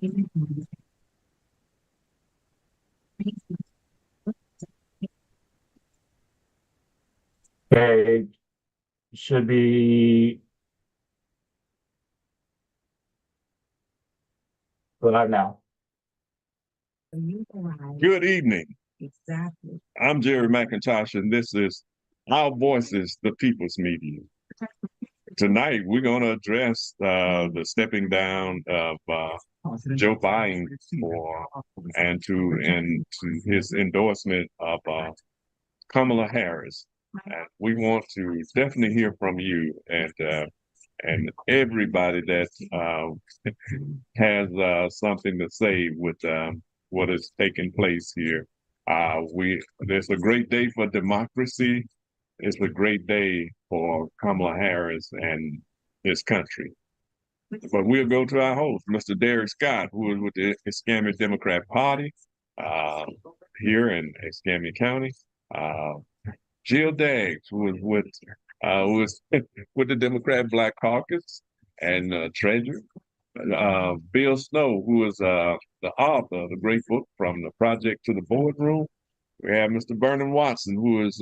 Okay, should be live now. Good evening. I'm Jerry McIntosh, and this is Our Voices, the People's Media. Tonight, we're going to address the stepping down of Joe Biden and to his endorsement of Kamala Harris. And we want to definitely hear from you and everybody that has something to say with what is taking place here. There's a great day for democracy. It's a great day for Kamala Harris and his country. But we'll go to our host, Mr. Derek Scott, who is with the Escambia Democrat Party uh, here in Escambia County. Uh, Jill Daggs, who is with the Democrat Black Caucus and treasurer. Bill Snow, who is the author of the great book From the Project to the Boardroom. We have Mr. Vernon Watson, who is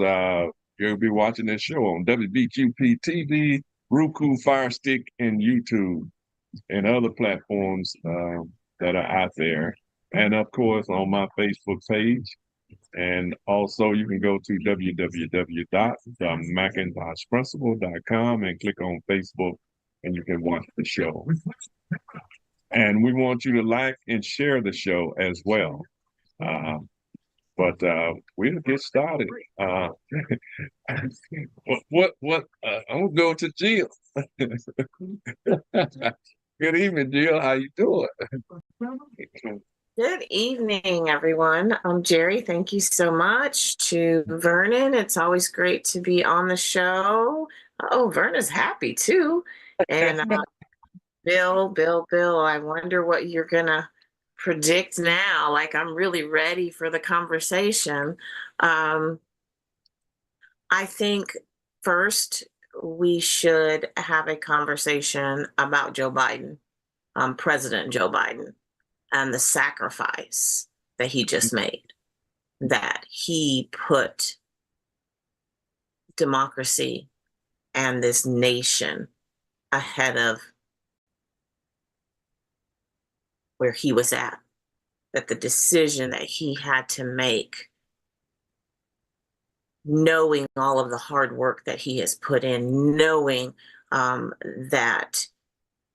you'll be watching this show on WBQP TV, Roku, Fire Stick, and YouTube, and other platforms that are out there. And of course, on my Facebook page. And also, you can go to www.themackintoshprinciple.com and click on Facebook, and you can watch the show. And we want you to like and share the show as well. But we'll get started. I'm gonna go to Jill. Good evening, Jill. How you doing? Good evening, everyone. Jerry, thank you so much. To Vernon, it's always great to be on the show. Oh, Vernon's happy too. And Bill, I wonder what you're gonna predict now. Like, I'm really ready for the conversation. I think first we should have a conversation about Joe Biden, President Joe Biden, and the sacrifice that he just made, that he put democracy and this nation ahead of where he was at, that the decision that he had to make, knowing all of the hard work that he has put in, knowing that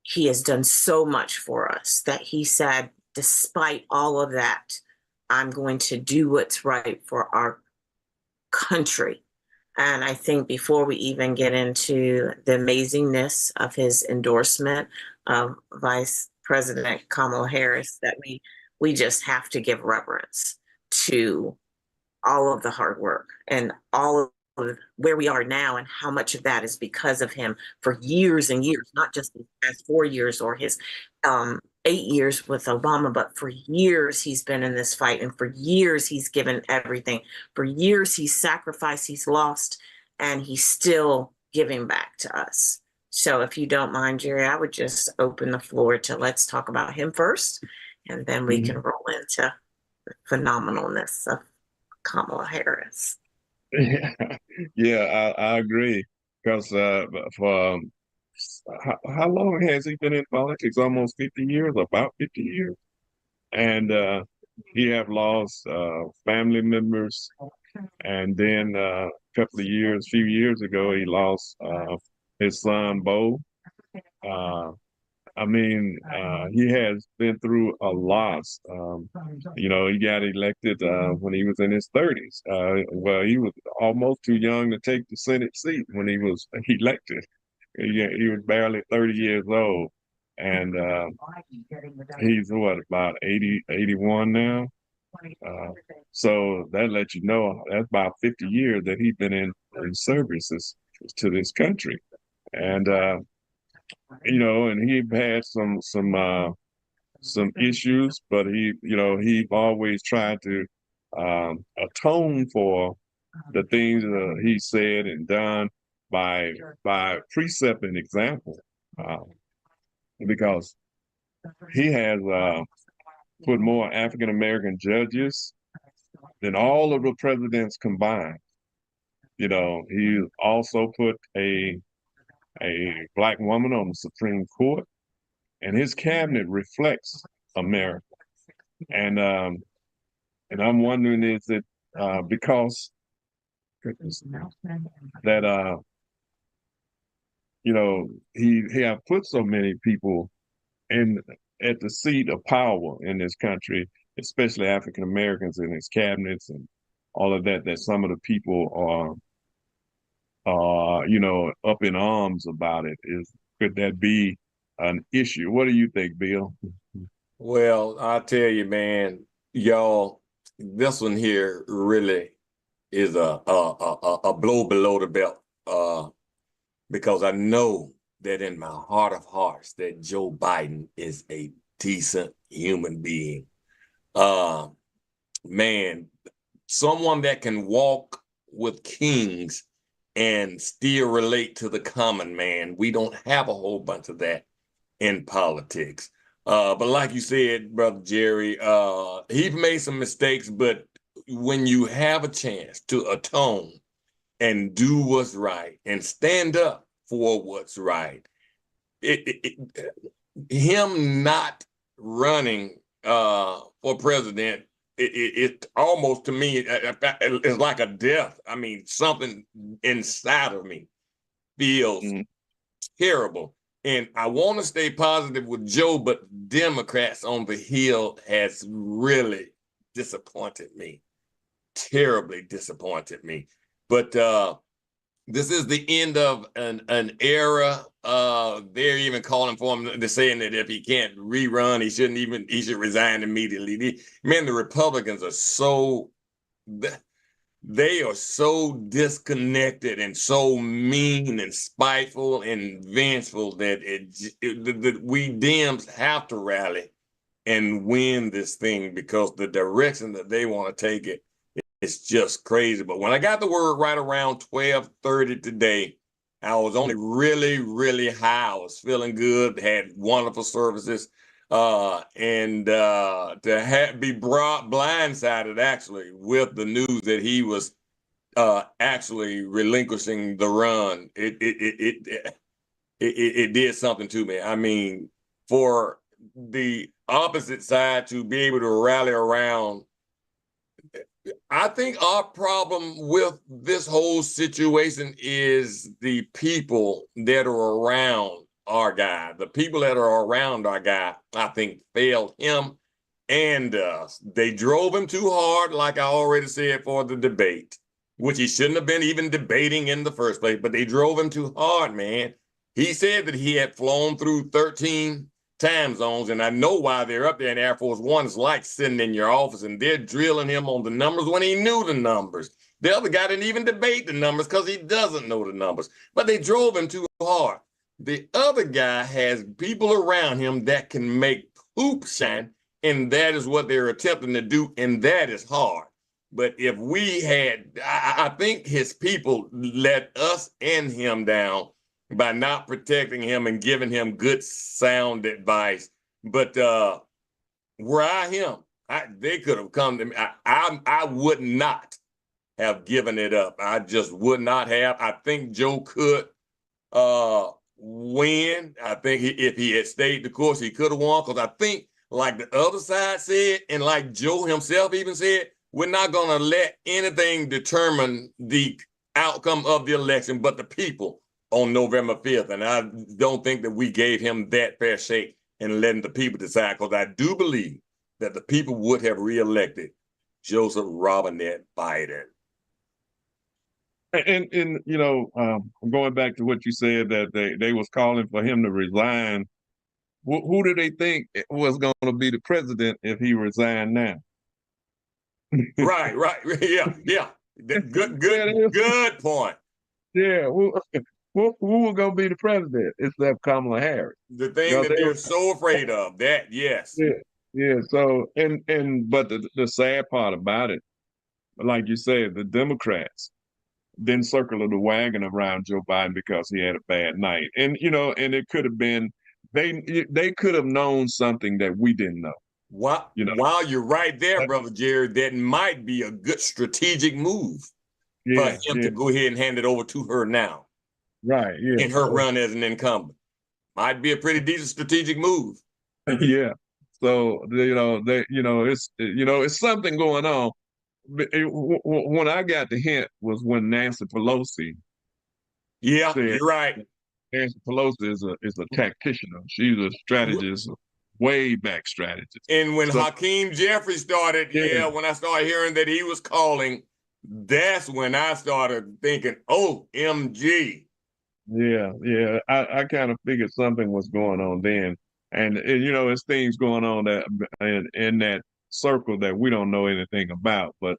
he has done so much for us, that he said, despite all of that, I'm going to do what's right for our country. And I think before we even get into the amazingness of his endorsement of Vice President Kamala Harris, that we just have to give reverence to all of the hard work and all of where we are now, and how much of that is because of him for years and years, not just the past 4 years or his 8 years with Obama, but for years he's been in this fight, and for years he's given everything. For years he's sacrificed, he's lost, and he's still giving back to us. So if you don't mind, Jerry, I would just open the floor to let's talk about him first, and then we can roll into the phenomenalness of Kamala Harris. Yeah, I agree. Because for how long has he been in politics? Almost 50 years, about 50 years. And he have lost family members. And then a few years ago, he lost his son, Bo. He has been through a lot. He got elected when he was in his 30s. Well, he was almost too young to take the Senate seat when he was elected. He was barely 30 years old. And he's about 80, 81 now. So that lets you know that's about 50 years that he's been in services to this country. And and he had some issues, but he always tried to atone for the things he said and done by precept and example, because he has put more African American judges than all of the presidents combined. You know, he also put a black woman on the Supreme Court, and his cabinet reflects America. And I'm wondering, is it because that you know, he have put so many people in at the seat of power in this country, especially African Americans in his cabinets and all of that, that some of the people are you know, up in arms about it. Could that be an issue? What do you think, Bill? Well, I tell you, man, y'all, this one here really is a blow below the belt. Because I know that in my heart of hearts that Joe Biden is a decent human being. Man, someone that can walk with kings and still relate to the common man. We don't have a whole bunch of that in politics. But like you said, Brother Jerry, he's made some mistakes, but when you have a chance to atone and do what's right and stand up for what's right, him not running for president, it almost, to me, it's like a death. I mean, something inside of me feels terrible. And I want to stay positive with Joe, but Democrats on the Hill has really disappointed me, terribly disappointed me. But this is the end of an era. They're even calling for him, they're saying that if he can't rerun, he should resign immediately. Man, the Republicans are so, they are so disconnected and so mean and spiteful and vengeful that that we Dems have to rally and win this thing, because the direction that they want to take it, it's just crazy. But when I got the word right around 12:30 today, I was only really, really high. I was feeling good, had wonderful services. And to be blindsided actually with the news that he was actually relinquishing the run, it did something to me. I mean, for the opposite side to be able to rally around, I think our problem with this whole situation is the people that are around our guy. The people that are around our guy, I think, failed him and us. They drove him too hard, like I already said, for the debate, which he shouldn't have been even debating in the first place, but they drove him too hard, man. He said that he had flown through 13 time zones, and I know why they're up there in Air Force One. It's like sitting in your office and they're drilling him on the numbers when he knew the numbers. The other guy didn't even debate the numbers because he doesn't know the numbers, but they drove him too hard. The other guy has people around him that can make poop shine, and that is what they're attempting to do, and that is hard. But if we had, I think his people let us and him down by not protecting him and giving him good sound advice. But were I him, they could have come to me. I would not have given it up. I just would not have. I think Joe could win. I think if he had stayed the course, he could have won. Because I think, like the other side said, and like Joe himself even said, we're not going to let anything determine the outcome of the election but the people on November 5th. And I don't think that we gave him that fair shake in letting the people decide, because I do believe that the people would have reelected Joseph Robinette Biden. And you know, going back to what you said, that they was calling for him to resign. Who do they think was going to be the president if he resigned now? Right, yeah. Good point. Yeah, who was going to be the president instead of Kamala Harris? The thing that they're so afraid of, that, yes. Yeah. So, but the sad part about it, like you said, the Democrats didn't circle the wagon around Joe Biden because he had a bad night. And, you know, and it could have been they could have known something that we didn't know. While, You know? while you're right there, Brother Jerry, that might be a good strategic move for him to go ahead and hand it over to her now. Right. Yeah. In her run as an incumbent. Might be a pretty decent strategic move. Yeah. So it's something going on. When I got the hint was when Nancy Pelosi. Yeah, said, you're right. Nancy Pelosi is a tactician. She's a strategist, way back strategist. And when Hakeem Jeffries started, when I started hearing that he was calling, that's when I started thinking, OMG. Yeah. I kind of figured something was going on then. And it's things going on that in that circle that we don't know anything about. But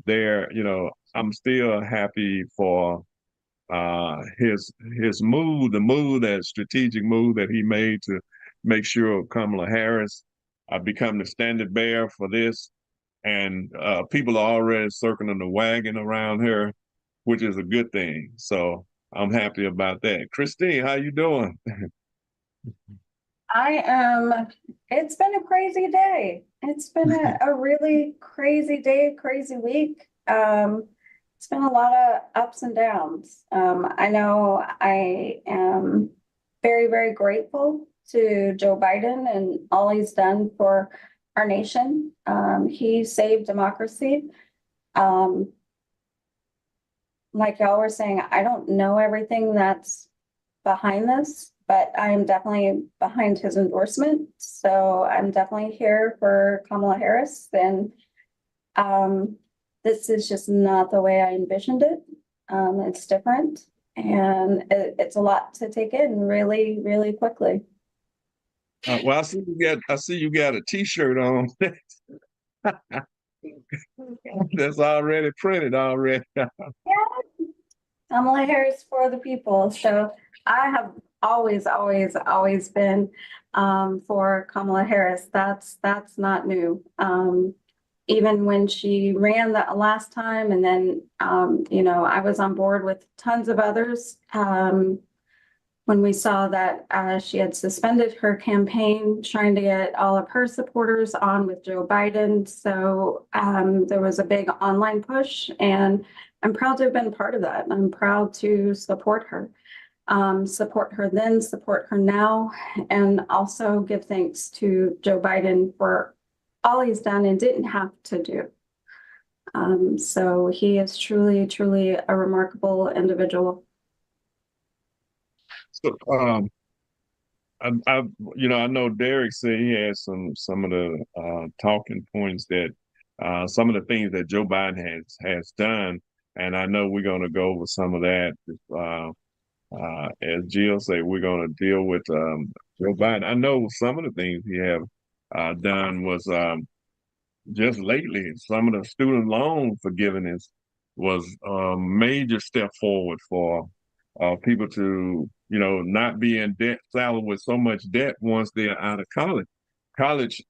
I'm still happy for his move, that strategic move that he made to make sure Kamala Harris become the standard bearer for this. And people are already circling the wagon around her, which is a good thing. So I'm happy about that. Christine, how you doing? I am. It's been a crazy day. It's been a really crazy day, crazy week. It's been a lot of ups and downs. I know I am very, very grateful to Joe Biden and all he's done for our nation. He saved democracy. Like y'all were saying, I don't know everything that's behind this, but I am definitely behind his endorsement. So I'm definitely here for Kamala Harris. And this is just not the way I envisioned it. It's different, and it's a lot to take in really, really quickly. Well, I see you got a T-shirt on. That's already printed already. Yeah, Kamala Harris for the people. So I have always been for Kamala Harris. That's not new. Even when she ran the last time, and then I was on board with tons of others. When we saw that she had suspended her campaign, trying to get all of her supporters on with Joe Biden. So there was a big online push, and I'm proud to have been part of that. I'm proud to support her then, support her now, and also give thanks to Joe Biden for all he's done and didn't have to do. So he is truly, truly a remarkable individual. So, I know Derek said he had some of the talking points that some of the things that Joe Biden has done, and I know we're going to go over some of that. As Jill said, we're going to deal with Joe Biden. I know some of the things he have done was just lately. Some of the student loan forgiveness was a major step forward for people to not be in debt, saddled with so much debt once they're out of college. College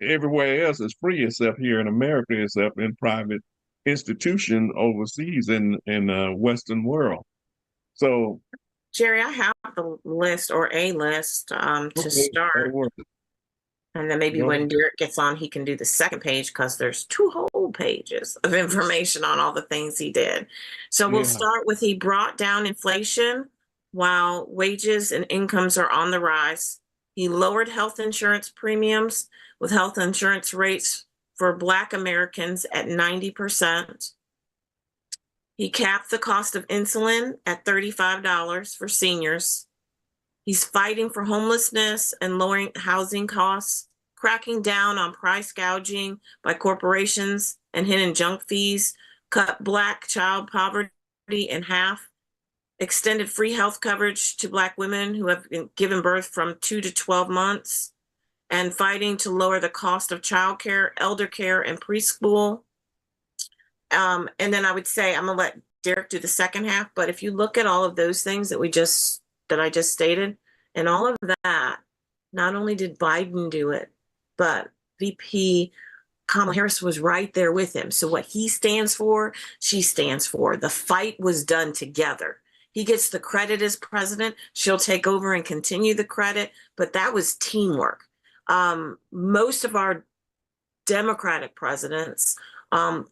everywhere else is free except here in America, except in private institution overseas in the Western world. So, Jerry, I have the list or a list to start. And then maybe when Derek gets on, he can do the second page because there's 2 whole pages of information on all the things he did. So we'll start with he brought down inflation while wages and incomes are on the rise. He lowered health insurance premiums with health insurance rates for Black Americans at 90%. He capped the cost of insulin at $35 for seniors. He's fighting for homelessness and lowering housing costs, cracking down on price gouging by corporations and hidden junk fees, cut Black child poverty in half, extended free health coverage to Black women who have been given birth from 2 to 12 months, and fighting to lower the cost of childcare, elder care, and preschool. And then I would say, I'm gonna let Derek do the second half, but if you look at all of those things that I just stated, and all of that, not only did Biden do it, but VP Kamala Harris was right there with him. So what he stands for, she stands for. The fight was done together. He gets the credit as president. She'll take over and continue the credit, but that was teamwork. Most of our Democratic presidents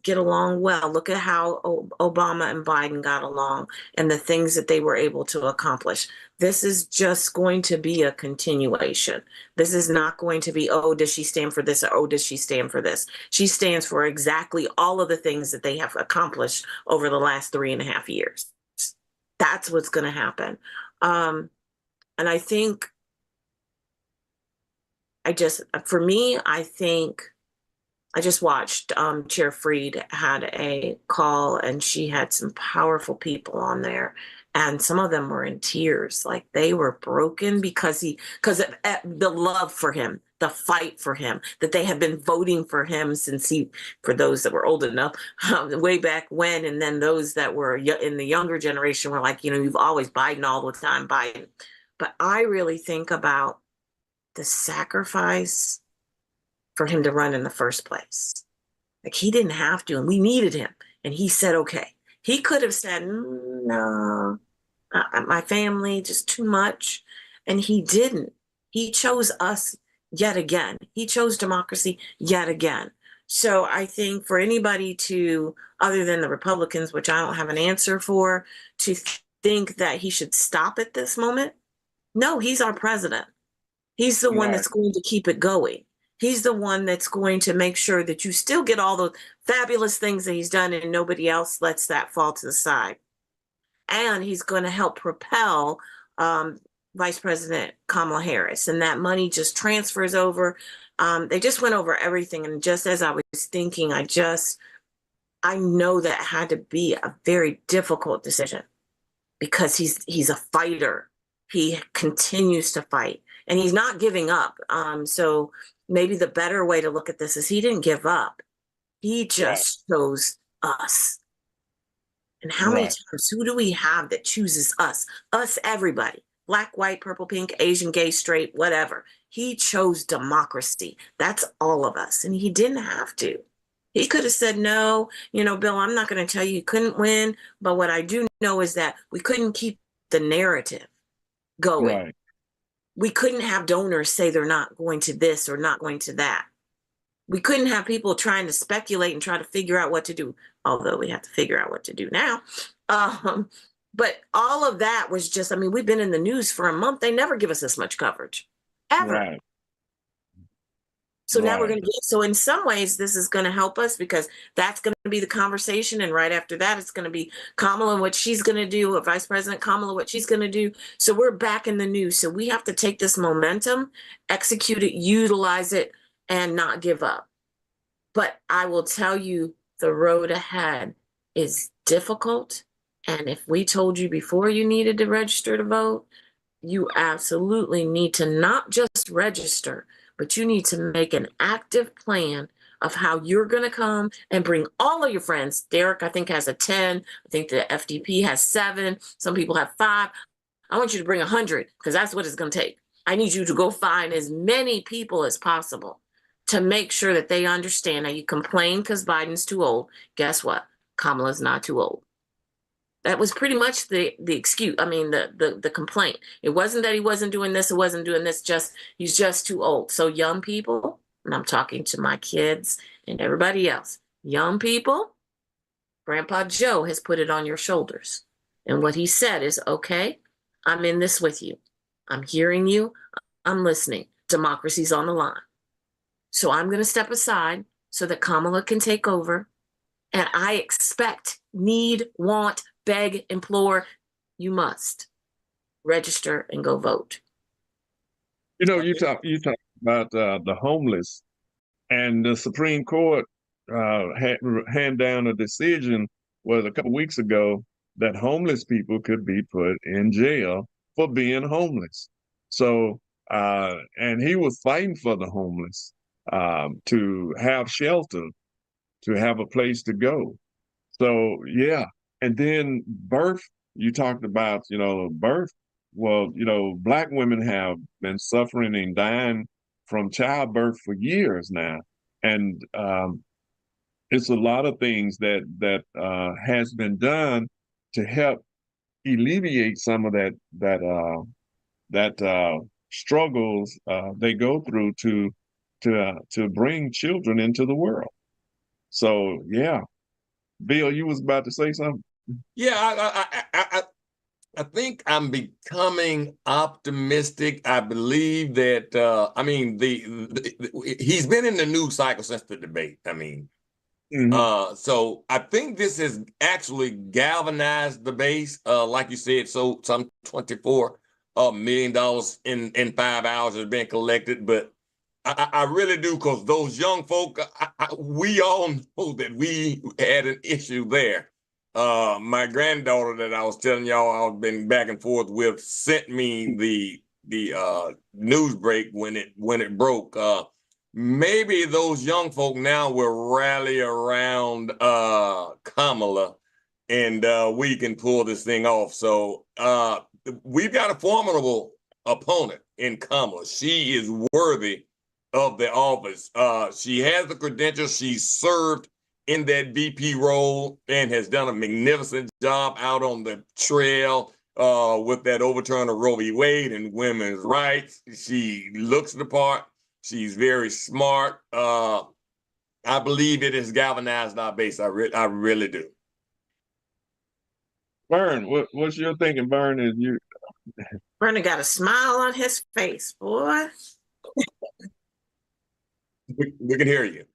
get along well. Look at how Obama and Biden got along and the things that they were able to accomplish. This is just going to be a continuation. This is not going to be, oh, does she stand for this? Or, oh, does she stand for this? She stands for exactly all of the things that they have accomplished over the last 3.5 years. That's what's going to happen. And I think for me, I think I just watched Chair Freed had a call, and she had some powerful people on there, and some of them were in tears, like they were broken because of the love for him, the fight for him, that they have been voting for him since for those that were old enough, way back when, and then those that were in the younger generation were like, you've always Biden all the time, Biden. But I really think about the sacrifice for him to run in the first place. Like, he didn't have to, and we needed him. And he said, okay. He could have said, no, my family, just too much. And he didn't. He chose us yet again. He chose democracy yet again. So I think for anybody other than the Republicans, which I don't have an answer for, to think that he should stop at this moment. No, he's our president. He's the one that's going to keep it going. He's the one that's going to make sure that you still get all the fabulous things that he's done and nobody else lets that fall to the side. And he's going to help propel Vice President Kamala Harris. And that money just transfers over. They just went over everything. And just as I was thinking, I know that had to be a very difficult decision because he's a fighter. He continues to fight and he's not giving up. So maybe the better way to look at this is he didn't give up. He just chose us. And how many times, who do we have that chooses us? Us, everybody. Black, white, purple, pink, Asian, gay, straight, whatever. He chose democracy. That's all of us. And he didn't have to. He could have said, no, Bill, I'm not going to tell you he couldn't win. But what I do know is that we couldn't keep the narrative going. Right. We couldn't have donors say they're not going to this or not going to that. We couldn't have people trying to speculate and try to figure out what to do, although we have to figure out what to do now. But all of that was just, we've been in the news for a month. They never give us this much coverage, ever. Right. So now we're going to get, so in some ways, this is going to help us because that's going to be the conversation. And right after that, it's going to be Kamala and what she's going to do, or Vice President Kamala, what she's going to do. So we're back in the news. So we have to take this momentum, execute it, utilize it, and not give up. But I will tell you, the road ahead is difficult. And if we told you before you needed to register to vote, you absolutely need to not just register, but you need to make an active plan of how you're going to come and bring all of your friends. Derek, I think, has a 10. I think the FDP has 7. Some people have 5. I want you to bring 100 because that's what it's going to take. I need you to go find as many people as possible to make sure that they understand. Now, you complain because Biden's too old. Guess what? Kamala's not too old. That was pretty much the excuse. The complaint. It wasn't that he wasn't doing this, it wasn't doing this, he's just too old. So young people, and I'm talking to my kids and everybody else, young people, Grandpa Joe has put it on your shoulders. And what he said is, okay, I'm in this with you. I'm hearing you. I'm listening. Democracy's on the line. So I'm going to step aside so that Kamala can take over. And I expect, need, want, beg, implore, you must register and go vote. You talk about the homeless, and the Supreme Court hand down a decision a couple weeks ago that homeless people could be put in jail for being homeless. So, and he was fighting for the homeless to have shelter, to have a place to go. So, yeah. And then birth, you talked about, birth. Well, Black women have been suffering and dying from childbirth for years now. And it's a lot of things that has been done to help alleviate some of that struggles they go through to bring children into the world. So yeah, Bill, you was about to say something. Yeah, I think I'm becoming optimistic. I believe that I mean he's been in the news cycle since the debate. I mean, so I think this has actually galvanized the base. Like you said, so some $24 million in 5 hours has been collected, but I really do, because those young folk, we all know that we had an issue there. My granddaughter that I was telling y'all I've been back and forth with sent me the news break when it broke. Maybe those young folk now will rally around Kamala, and we can pull this thing off. So we've got a formidable opponent in Kamala. She is worthy of the office. She has the credentials. She's served in that VP role and has done a magnificent job out on the trail with that overturn of Roe v. Wade and women's rights. She looks the part. She's very smart. I believe it has galvanized our base. I really do. Vern, what's your thinking, Vern? Is you Vernon got a smile on his face, boy. We can hear you.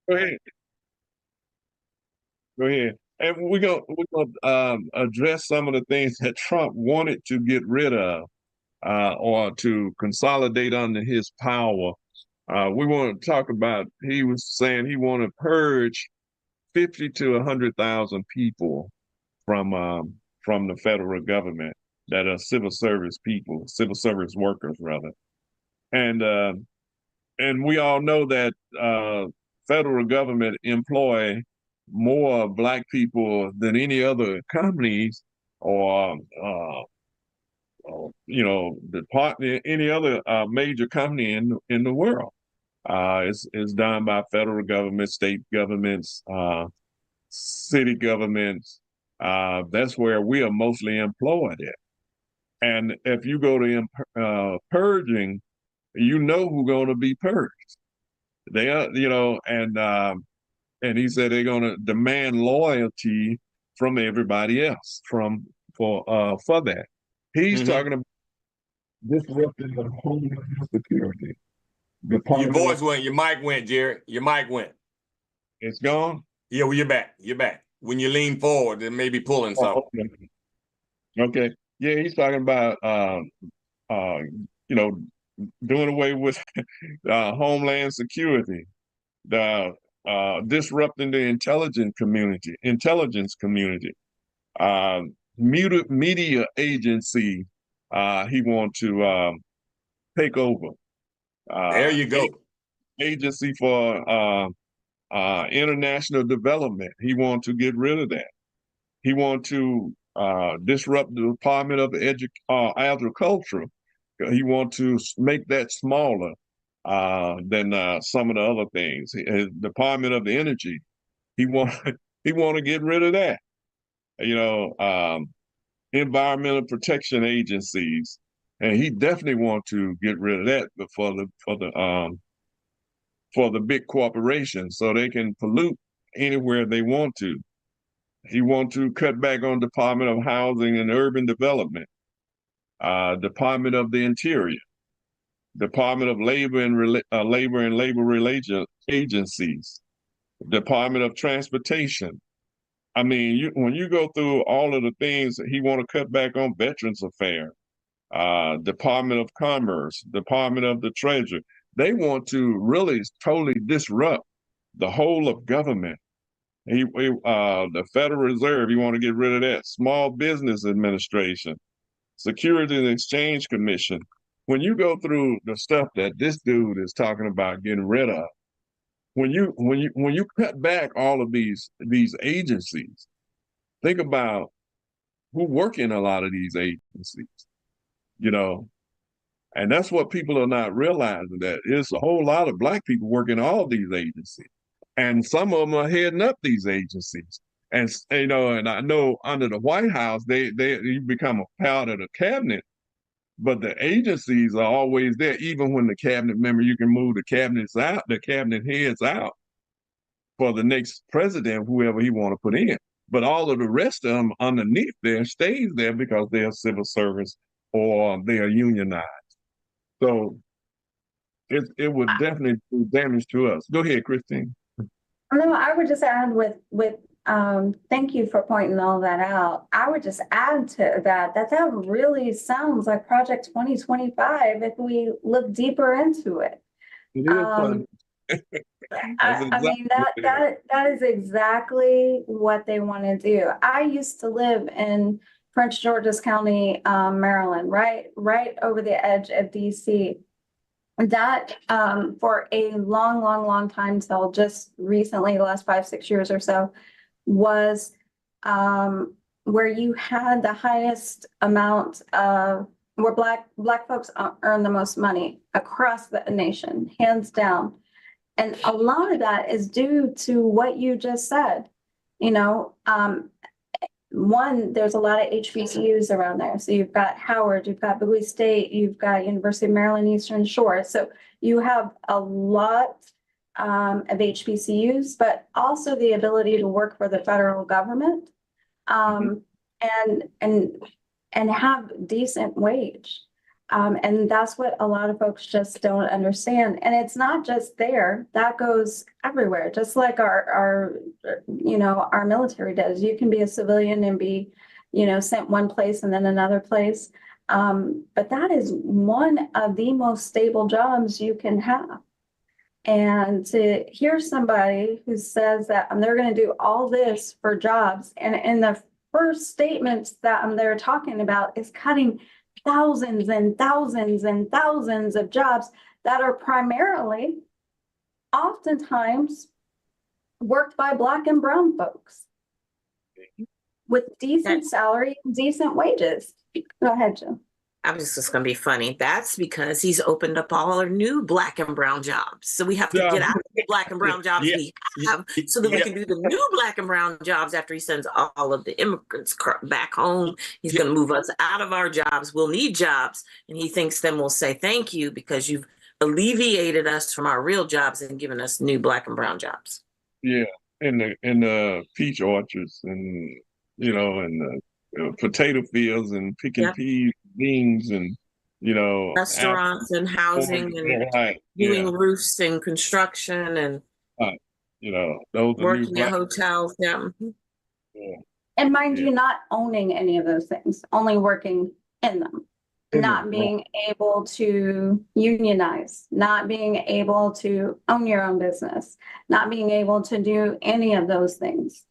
go ahead? Go ahead. And we're gonna address some of the things that Trump wanted to get rid of or to consolidate under his power. We want to talk about. He was saying he want to purge 50 to 100,000 people from the federal government that are civil service people, civil service workers rather, and we all know that federal government employ more black people than any other companies or any other major company in the world. It's done by federal government, state governments, city governments. That's where we are mostly employed at. And if you go to purging, you know who's going to be purged. They are, and he said they're going to demand loyalty from everybody else for that. He's talking about disrupting the Homeland Security. Your voice went, your mic went, Jerry. Your mic went. It's gone? Yeah, well, you're back. You're back. When you lean forward, it may be pulling something. Okay. Yeah, he's talking about doing away with Homeland Security, disrupting the intelligence community, media agency. He wants to take over. There you go. Agency for international development. He wants to get rid of that. He wants to disrupt the Department of Agriculture. He wants to make that smaller than some of the other things. His Department of Energy. He want to get rid of that. Environmental protection agencies, and he definitely want to get rid of that for the big corporations so they can pollute anywhere they want to. He want to cut back on Department of Housing and Urban Development, Department of the Interior, Department of Labor and Labor Relations agencies, Department of Transportation. I mean, when you go through all of the things that he want to cut back on, Veterans Affairs, Department of Commerce, Department of the Treasury, they want to really totally disrupt the whole of government. The Federal Reserve, you want to get rid of that. Small Business Administration, Security and Exchange Commission. When you go through the stuff that this dude is talking about getting rid of, when you cut back all of these agencies, think about who work in a lot of these agencies, you know, and that's what people are not realizing, that it's a whole lot of Black people working all these agencies, and some of them are heading up these agencies. And you know, and I know under the White House, you become a part of the cabinet, but the agencies are always there. Even when the cabinet member, you can move the cabinets out, the cabinet heads out for the next president, whoever he want to put in. But all of the rest of them underneath there stays there because they're civil service or they are unionized. So it would definitely do damage to us. Go ahead, Christine. No, I would just add thank you for pointing all that out. I would just add to that really sounds like Project 2025 if we look deeper into it. It is fun. I mean, that is exactly what they want to do. I used to live in Prince George's County, Maryland, right over the edge of DC. That for a long time till just recently, the last 5-6 years or so, was where you had the highest amount of where black folks earn the most money across the nation, hands down. And a lot of that is due to what you just said. You know, one, there's a lot of HBCUs around there. So you've got Howard, you've got Bowie State, you've got University of Maryland Eastern Shore. So you have a lot of HBCUs, but also the ability to work for the federal government and have decent wage. And that's what a lot of folks just don't understand. And it's not just there, that goes everywhere, just like our military does. You can be a civilian and be, sent one place and then another place. But that is one of the most stable jobs you can have. And to hear somebody who says that they're going to do all this for jobs, and in the first statements that they're talking about is cutting thousands and thousands and thousands of jobs that are primarily, oftentimes, worked by Black and brown folks with decent salary, decent wages. Go ahead, Jim. I'm just going to be funny. That's because he's opened up all our new Black and brown jobs. So we have to get out of the Black and brown jobs we have so that we can do the new Black and brown jobs after he sends all of the immigrants back home. He's going to move us out of our jobs. We'll need jobs. And he thinks then we'll say, thank you, because you've alleviated us from our real jobs and given us new Black and brown jobs. Yeah. And the peach orchards and, and the potato fields and picking peas, beans, and restaurants and housing and doing roofs and construction and those working at hotels. And mind you, not owning any of those things, only working in them, not being able to unionize, not being able to own your own business, not being able to do any of those things.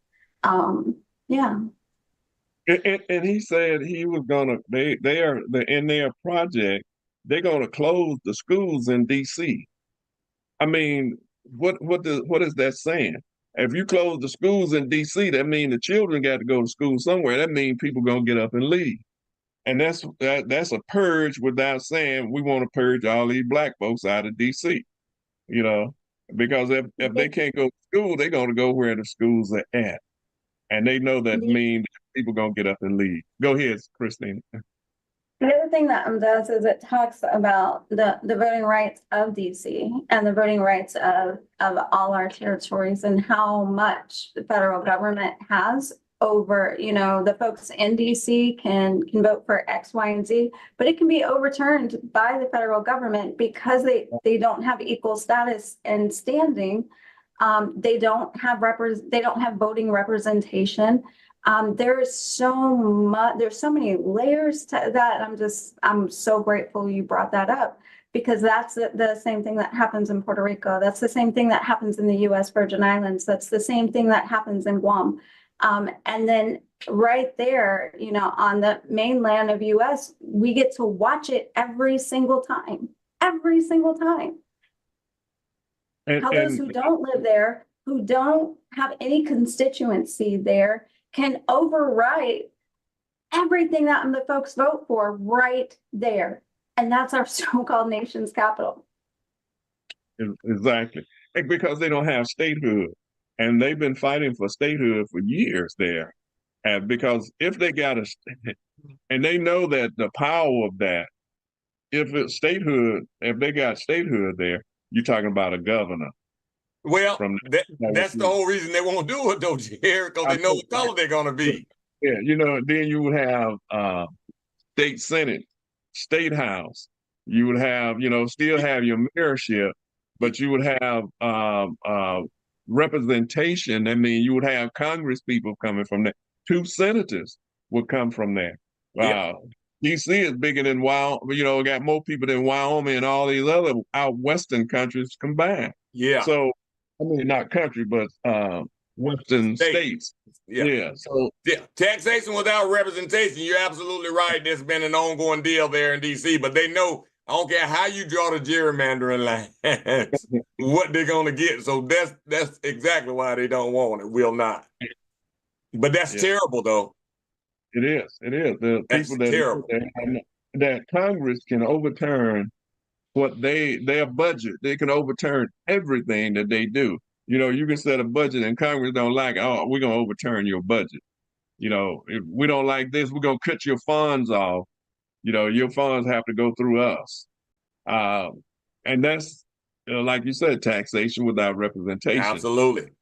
And he said he was gonna. They are in their project. They're gonna close the schools in DC. I mean, what is that saying? If you close the schools in DC, that means the children got to go to school somewhere. That means people gonna get up and leave, and that's a purge without saying we want to purge all these Black folks out of DC. Because if they can't go to school, they're gonna go where the schools are at. And they know that means people gonna get up and leave. Go ahead, Christine. The other thing that does is it talks about the voting rights of DC and the voting rights of all our territories and how much the federal government has over, the folks in DC can vote for X, Y, and Z, but it can be overturned by the federal government because they don't have equal status and standing. They don't have voting representation. There's so much, there's so many layers to that. I'm so grateful you brought that up, because that's the same thing that happens in Puerto Rico. That's the same thing that happens in the US Virgin Islands. That's the same thing that happens in Guam. And then right there, you know, on the mainland of US, we get to watch it every single time, every single time. How those who don't live there, who don't have any constituency there, can overwrite everything that the folks vote for right there. And that's our so-called nation's capital. Exactly. Because they don't have statehood. And they've been fighting for statehood for years there. And because if they got a, and they know that the power of that, if it's statehood, if they got statehood there, you're talking about a governor. Well, that's the whole reason they won't do it, though, Jerry, because they know what color they're going to be. Yeah, you know, then you would have state senate, state house. You would have, you know, still have your mayorship, but you would have representation. I mean, you would have Congress people coming from there. 2 senators would come from there. DC is bigger than Wyoming, you know, got more people than Wyoming and all these other out western countries combined. Yeah. So, I mean, not country, but western states. Yeah. So taxation without representation, you're absolutely right. There's been an ongoing deal there in DC, but they know, I don't care how you draw the gerrymandering line, what they're gonna get. So that's exactly why they don't want it. Will not. But that's terrible, though. It is. It is. The That's people terrible. that Congress can overturn what their budget. They can overturn everything that they do. You know, you can set a budget and Congress don't like, oh, we're gonna overturn your budget. You know, if we don't like this, we're gonna cut your funds off. You know, your funds have to go through us. And that's, you know, like you said, taxation without representation. Absolutely.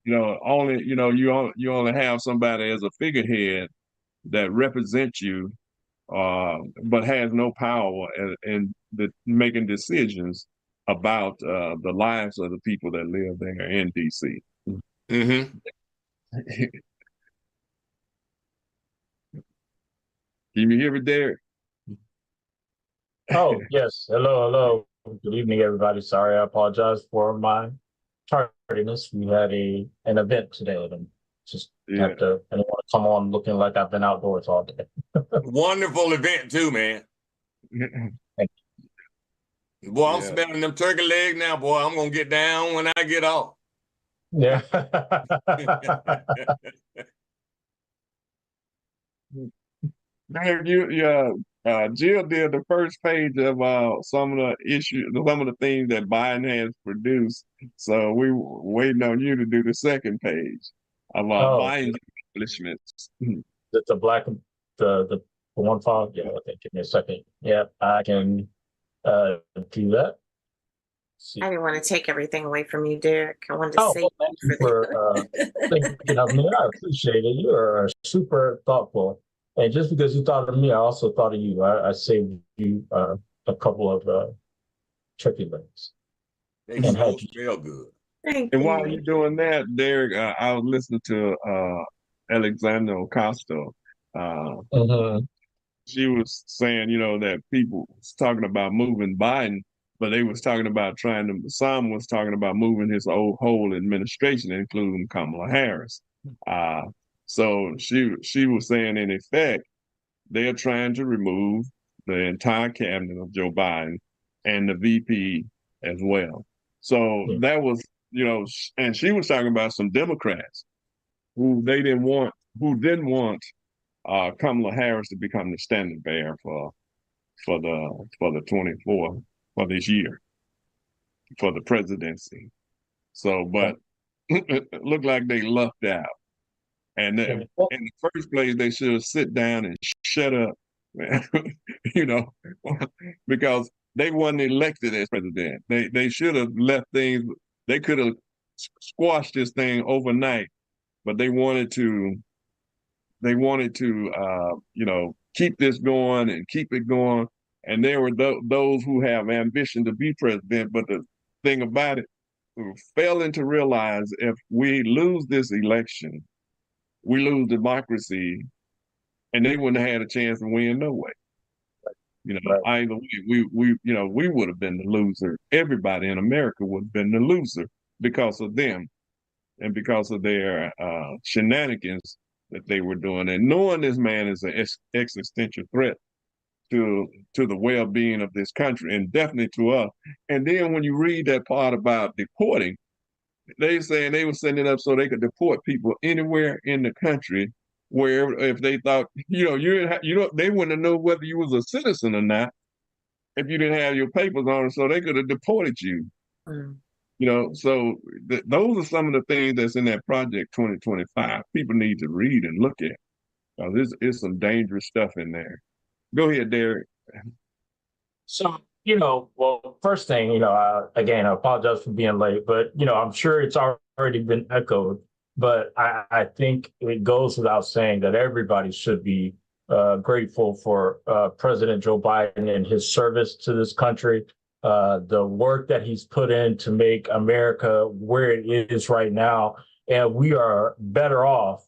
You know, only, you know, you only have somebody as a figurehead that represents you, but has no power in making decisions about the lives of the people that live there in DC. Mm-hmm. Can you hear me, Derek? Oh, yes. Hello. Good evening, everybody. Sorry, I apologize for my tardiness. We had an event today, and just have to, I don't want to come on looking like I've been outdoors all day. Wonderful event too, man. Boy, I'm smelling them turkey legs now, boy. I'm gonna get down when I get off. Yeah. Jill did the first page of some of the issues, some of the things that Biden has produced. So we waiting on you to do the second page of Biden's accomplishments. The one file. Yeah, okay. Give me a second. Yeah, I can do that. I didn't want to take everything away from you, Derek. I wanted to say thank you for thinking of me. I appreciate it. You are super thoughtful. And just because you thought of me, I also thought of you. I saved you a couple of turkey legs. They so feel good. Thank and you. while you're doing that, Derek, I was listening to Alexandra Ocasio. She was saying, you know, that people was talking about moving Biden, but they was talking about some was talking about moving his whole administration, including Kamala Harris. So she was saying, in effect, they're trying to remove the entire cabinet of Joe Biden and the VP as well. So that was, you know, and she was talking about some Democrats who didn't want Kamala Harris to become the standard bearer for the 24 for this year for the presidency. So, but it looked like they lucked out. And in the first place, they should sit down and shut up, you know, because they weren't elected as president. They should have left things. They could have squashed this thing overnight, but they wanted to, you know, keep this going and keep it going. And there were those who have ambition to be president, but the thing about it, failing to realize if we lose this election, we lose democracy, and they wouldn't have had a chance to win no way. Either way, we would have been the loser. Everybody in America would have been the loser because of them and because of their shenanigans that they were doing. And knowing this man is an existential threat to the well-being of this country and definitely to us. And then when you read that part about deporting, they saying they were setting it up so they could deport people anywhere in the country where if they thought, they wouldn't have known whether you was a citizen or not if you didn't have your papers on, so they could have deported you. Mm. So those are some of the things that's in that Project 2025. People need to read and look at. There's some dangerous stuff in there. Go ahead, Derek. So, well, first thing, again, I apologize for being late, but, I'm sure it's already been echoed, but I think it goes without saying that everybody should be grateful for President Joe Biden and his service to this country, the work that he's put in to make America where it is right now. And we are better off,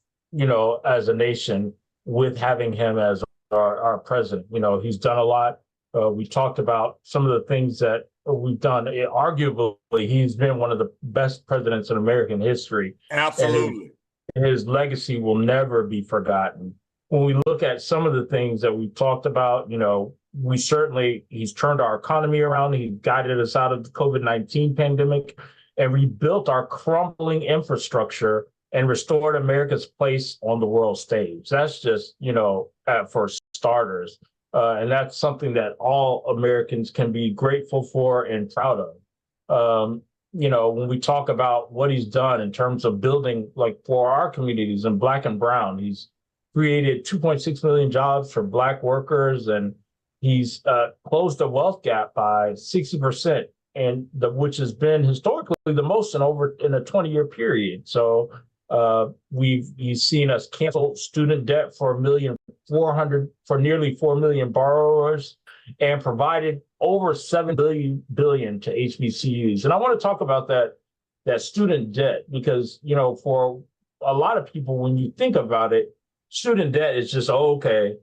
as a nation with having him as our president. He's done a lot. We talked about some of the things that we've done. Arguably, he's been one of the best presidents in American history. Absolutely. And his legacy will never be forgotten. When we look at some of the things that we talked about, he's turned our economy around. He guided us out of the COVID-19 pandemic and rebuilt our crumbling infrastructure and restored America's place on the world stage. That's just, for starters. And that's something that all Americans can be grateful for and proud of. When we talk about what he's done in terms of building, like for our communities in Black and Brown, he's created 2.6 million jobs for Black workers, and he's closed the wealth gap by 60%, and which has been historically the most in a 20-year period. So he's seen us cancel student debt for nearly 4 million borrowers, and provided over $7 billion to HBCUs. And I want to talk about that student debt because for a lot of people, when you think about it, student debt is just okay.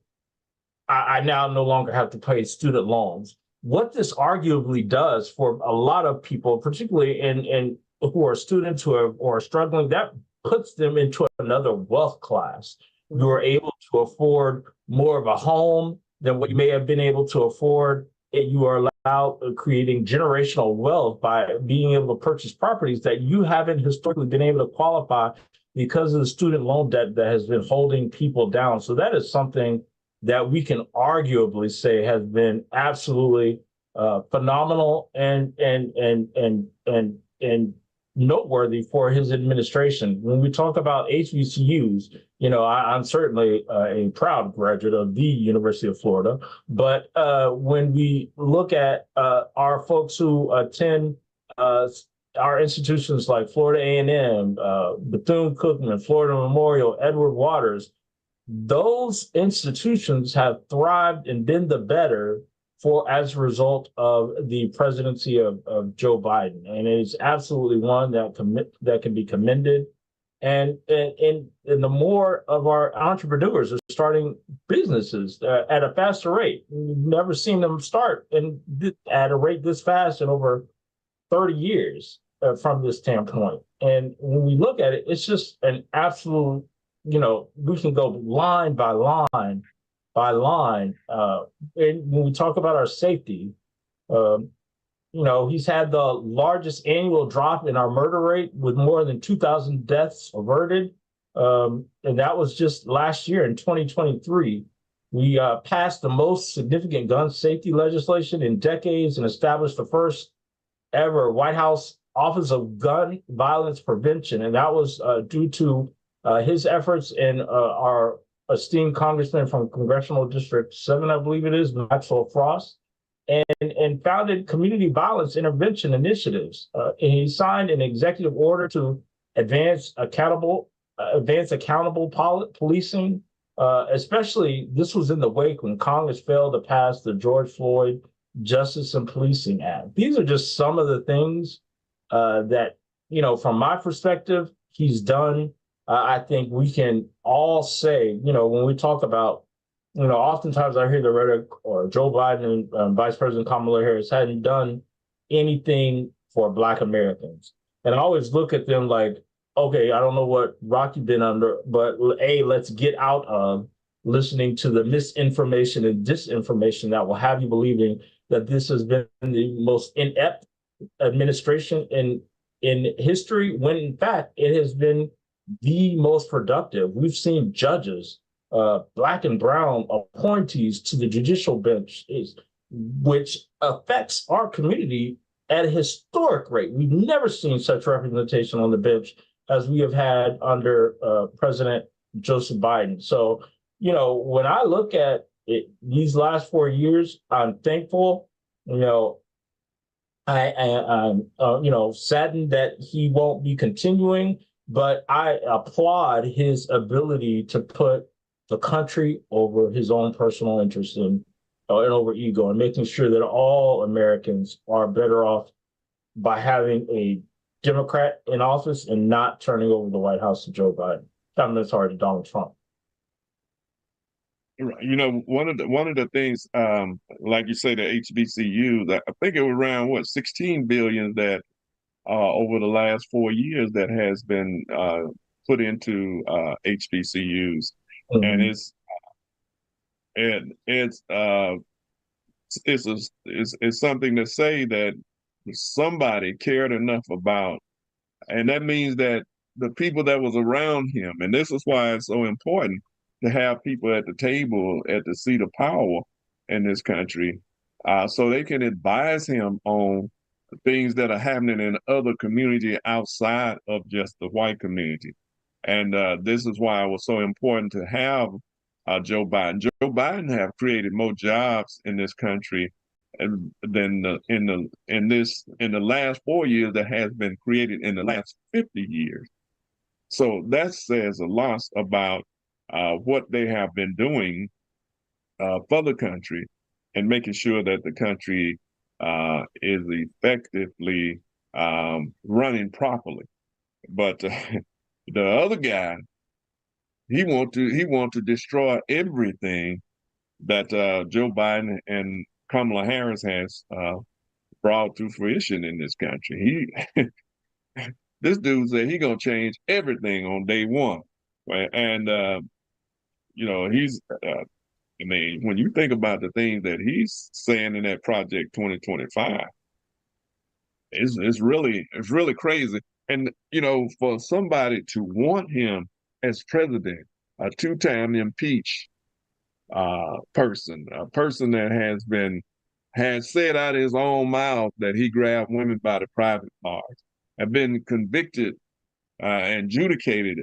I now no longer have to pay student loans. What this arguably does for a lot of people, particularly in who are students who are struggling, that puts them into another wealth class. You are able to afford more of a home than what you may have been able to afford. You are allowed creating generational wealth by being able to purchase properties that you haven't historically been able to qualify because of the student loan debt that has been holding people down. So that is something that we can arguably say has been absolutely phenomenal and noteworthy for his administration. When we talk about HBCUs, I'm certainly a proud graduate of the University of Florida. But when we look at our folks who attend our institutions like Florida A&M, Bethune-Cookman, Florida Memorial, Edward Waters, those institutions have thrived and been the better as a result of the presidency of Joe Biden. And it is absolutely one that can be commended. And the more of our entrepreneurs are starting businesses at a faster rate. We've never seen them start at a rate this fast in over 30 years from this standpoint. And when we look at it, it's just an absolute, we can go line by line by line. And when we talk about our safety, he's had the largest annual drop in our murder rate with more than 2,000 deaths averted. And that was just last year in 2023. We passed the most significant gun safety legislation in decades and established the first ever White House Office of Gun Violence Prevention. And that was due to his efforts and our esteemed congressman from Congressional District 7, I believe it is, Maxwell Frost, and founded community violence intervention initiatives. And he signed an executive order to advance accountable policing, especially this was in the wake when Congress failed to pass the George Floyd Justice and Policing Act. These are just some of the things that, from my perspective, he's done I think we can all say, when we talk about, oftentimes I hear the rhetoric or Joe Biden and Vice President Kamala Harris hadn't done anything for Black Americans. And I always look at them like, okay, I don't know what rock you've been under, but let's get out of listening to the misinformation and disinformation that will have you believing that this has been the most inept administration in history, when in fact it has been the most productive. We've seen judges, Black and brown appointees to the judicial bench, which affects our community at a historic rate. We've never seen such representation on the bench as we have had under President Joseph Biden. So, when I look at it, these last 4 years, I'm thankful. I'm saddened that he won't be continuing, but I applaud his ability to put the country over his own personal interest and over ego, and making sure that all Americans are better off by having a Democrat in office and not turning over the White House to Joe Biden. Sorry, to Donald Trump. One of the things, like you say, the HBCUs, I think it was around 16 billion that over the last 4 years that has been put into HBCUs, Mm-hmm. and it's something to say that somebody cared enough about, and that means that the people that was around him, and this is why it's so important to have people at the table at the seat of power in this country, so they can advise him on things that are happening in other communities outside of just the white community. And this is why it was so important to have Joe Biden. Joe Biden have created more jobs in this country than in the last 4 years that has been created in the last 50 years. So that says a lot about what they have been doing for the country and making sure that the country is effectively running properly. But the other guy, he want to destroy everything that Joe Biden and Kamala Harris has brought to fruition in this country. This dude said he gonna change everything on day one, and he's. I mean, when you think about the things that he's saying in that Project 2025, it's really crazy. And for somebody to want him as president, a two-time impeached person, a person that has said out of his own mouth that he grabbed women by the private parts, have been convicted and adjudicated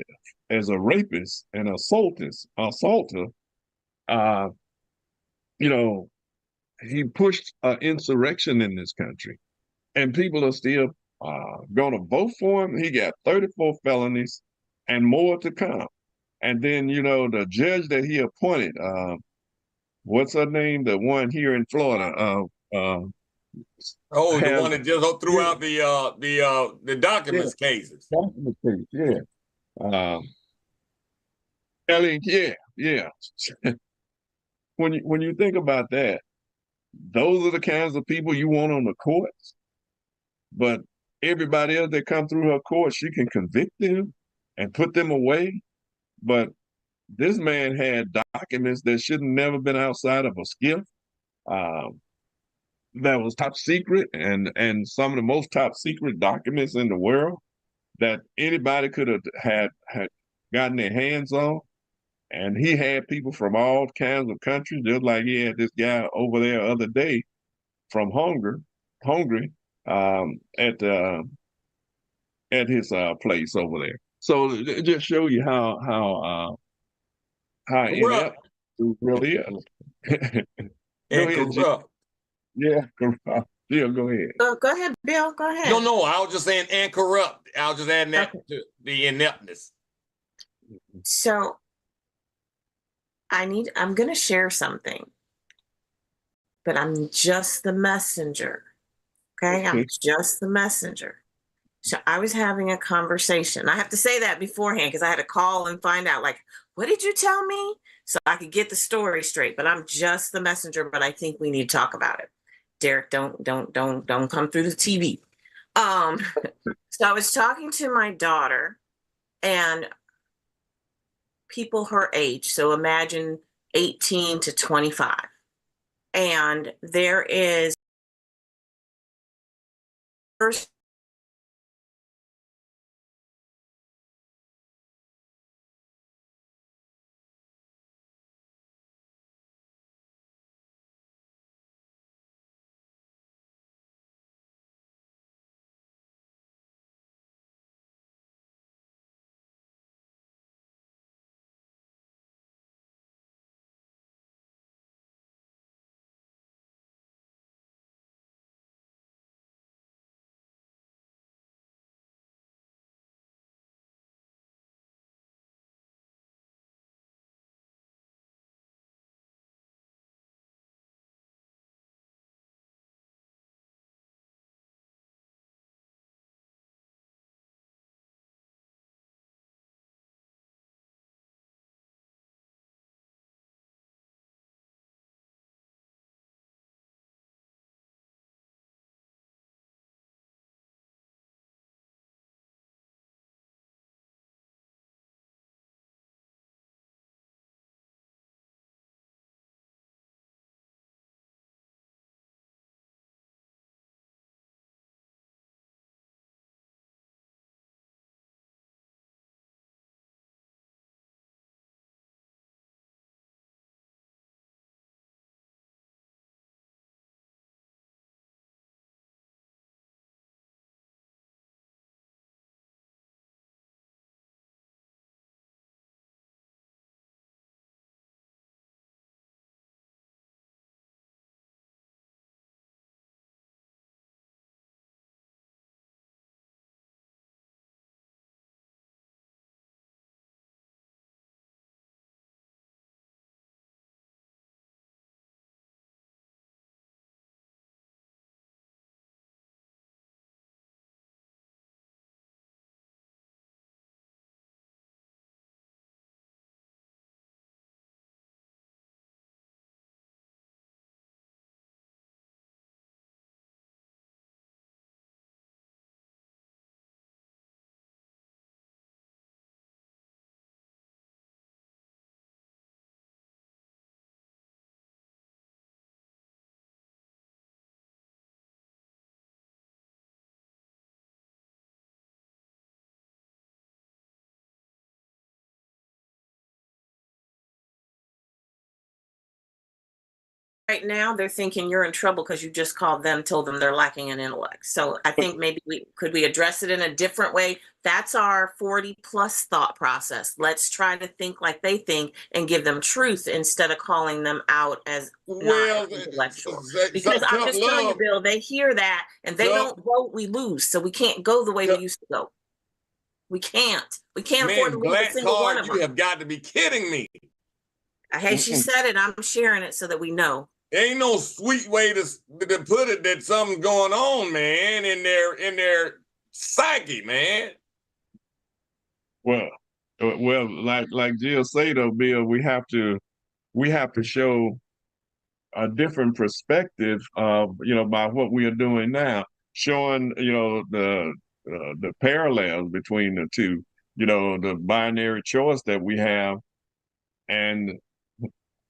as a rapist and assaulter. He pushed insurrection in this country, and people are still going to vote for him. He got 34 felonies and more to come. And then, the judge that he appointed, what's her name? The one here in Florida. The one that just threw out the documents cases. Document case, yeah. Ellie, yeah. When you think about that, those are the kinds of people you want on the courts. But everybody else that come through her court, she can convict them and put them away. But this man had documents that should have never been outside of a skiff. That was top secret, and some of the most top secret documents in the world that anybody could have had gotten their hands on. And he had people from all kinds of countries, just like he had this guy over there the other day from Hungary, at his place over there. So it just show you how inept it really is. And corrupt. Yeah, corrupt. Yeah, go ahead. Go ahead, Bill. Go ahead. No, I was just saying and corrupt. I was just adding that to the ineptness. So I'm going to share something, but I'm just the messenger. Okay. I'm just the messenger. So I was having a conversation. I have to say that beforehand because I had to call and find out, like, what did you tell me? So I could get the story straight. But I'm just the messenger, but I think we need to talk about it. Derek, don't come through the TV. Um, so I was talking to my daughter and people her age. So imagine 18 to 25. And there is first right now they're thinking you're in trouble because you just called them, told them they're lacking in intellect. So I think maybe we address it in a different way. That's our 40 plus thought process. Let's try to think like they think and give them truth instead of calling them out as Well, not intellectual. Because I'm tough just telling you, love, Bill, they hear that and they tough, don't vote, we lose. So we can't go the way we tough, used to go. We can't. We can't afford to man, lose a black single one card, of you them. have got to be kidding me. Hey, she said it. I'm sharing it so that we know. Ain't no sweet way to put it that something's going on, man, in their psyche, man. Well, like Jill say though, Bill, we have to show a different perspective of by what we are doing now, showing the parallels between the two, the binary choice that we have, and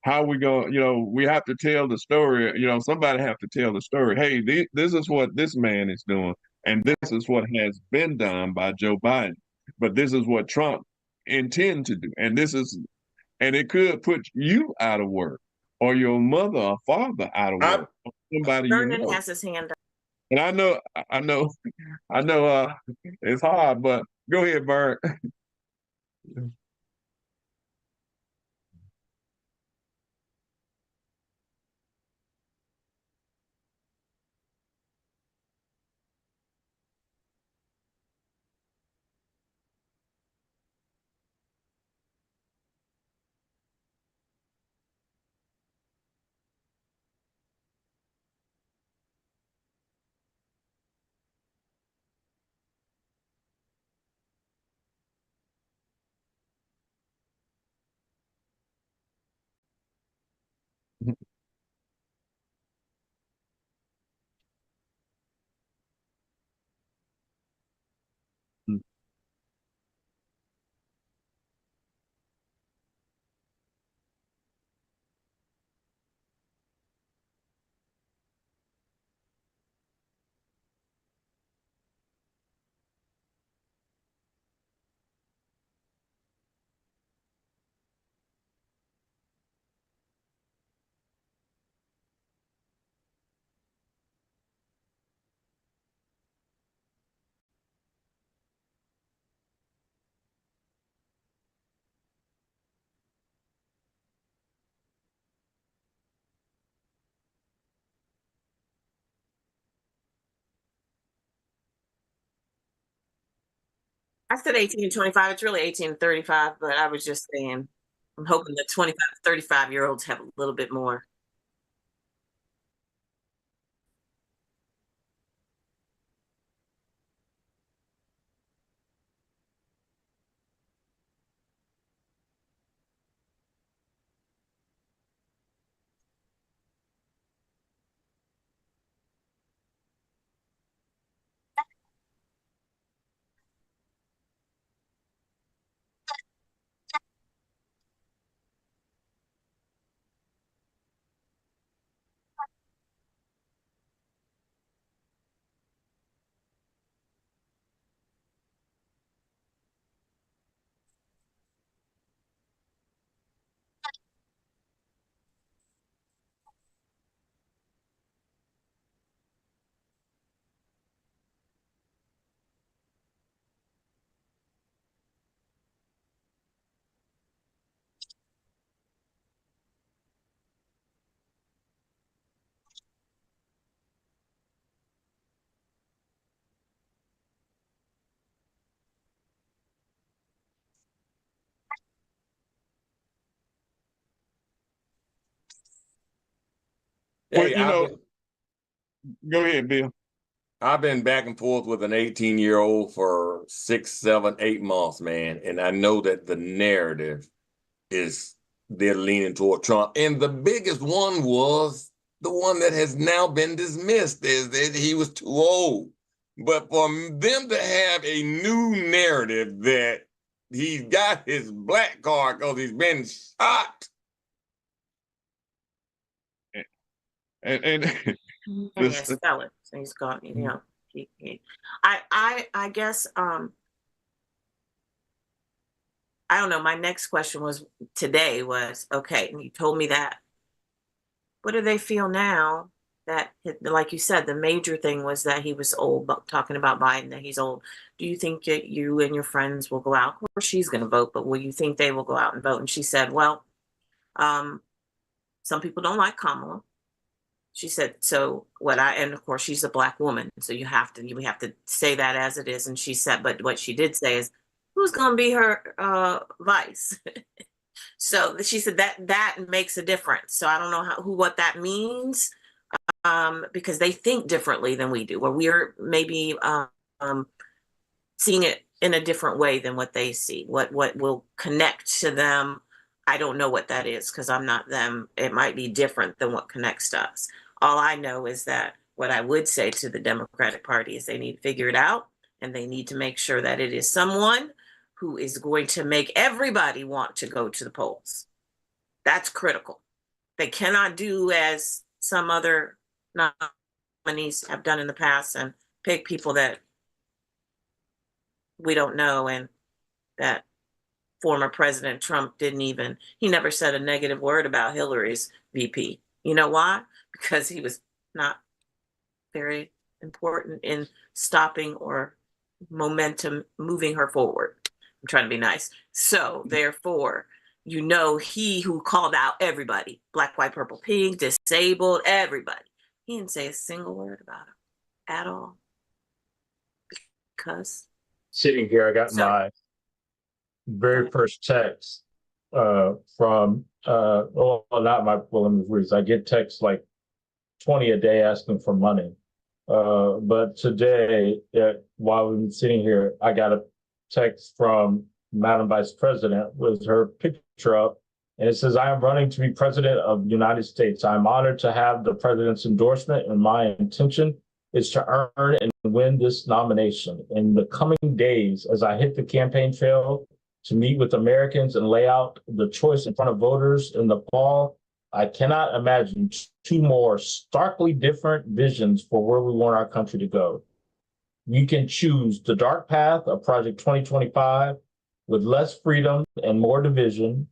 how we go. We have to tell the story. Somebody have to tell the story. Hey, this is what this man is doing, and this is what has been done by Joe Biden, but this is what Trump intend to do, and it could put you out of work or your mother or father out of I work, or somebody Vernon has his hand up. And I know, I know, it's hard, but go ahead, Bert. I said 18 to 25. It's really 18 to 35, but I was just saying, I'm hoping the 25 to 35-year-olds have a little bit more. Well, Hey, you know, go ahead, Bill. I've been back and forth with an 18-year-old for 6, 7, 8 months, man. And I know that the narrative is they're leaning toward Trump. And the biggest one was the one that has now been dismissed, is that he was too old. But for them to have a new narrative that he's got his black card because he's been shot. And Yes, spell it. So he's gone, you know. I guess I don't know. My next question was today was, okay, you told me that. What do they feel now that, like you said, the major thing was that he was old, but talking about Biden, that he's old. Do you think that you and your friends will go out? Of course, she's going to vote, but will you think they will go out and vote? And she said, well, some people don't like Kamala. She said, so and of course she's a black woman, so we have to say that as it is. And she said, but what she did say is, who's going to be her vice? So she said that makes a difference. So I don't know what that means, because they think differently than we do, or we're maybe seeing it in a different way than what they see. What will connect to them, I don't know what that is because I'm not them. It might be different than what connects to us. All I know is that what I would say to the Democratic Party is they need to figure it out, and they need to make sure that it is someone who is going to make everybody want to go to the polls. That's critical. They cannot do as some other nominees have done in the past and pick people that we don't know, and that former President Trump he never said a negative word about Hillary's VP. You know why? Because he was not very important in stopping or moving her forward. I'm trying to be nice. So therefore, he who called out everybody, black, white, purple, pink, disabled, everybody. He didn't say a single word about him at all. Because Sitting here, I got my very first text from not my William Reese. I get texts like 20 a day asking for money. But today, while we've been sitting here, I got a text from Madam Vice President with her picture up, and it says, I am running to be president of the United States. I'm honored to have the president's endorsement, and my intention is to earn and win this nomination. In the coming days, as I hit the campaign trail to meet with Americans and lay out the choice in front of voters in the fall, I cannot imagine two more starkly different visions for where we want our country to go. You can choose the dark path of Project 2025 with less freedom and more division,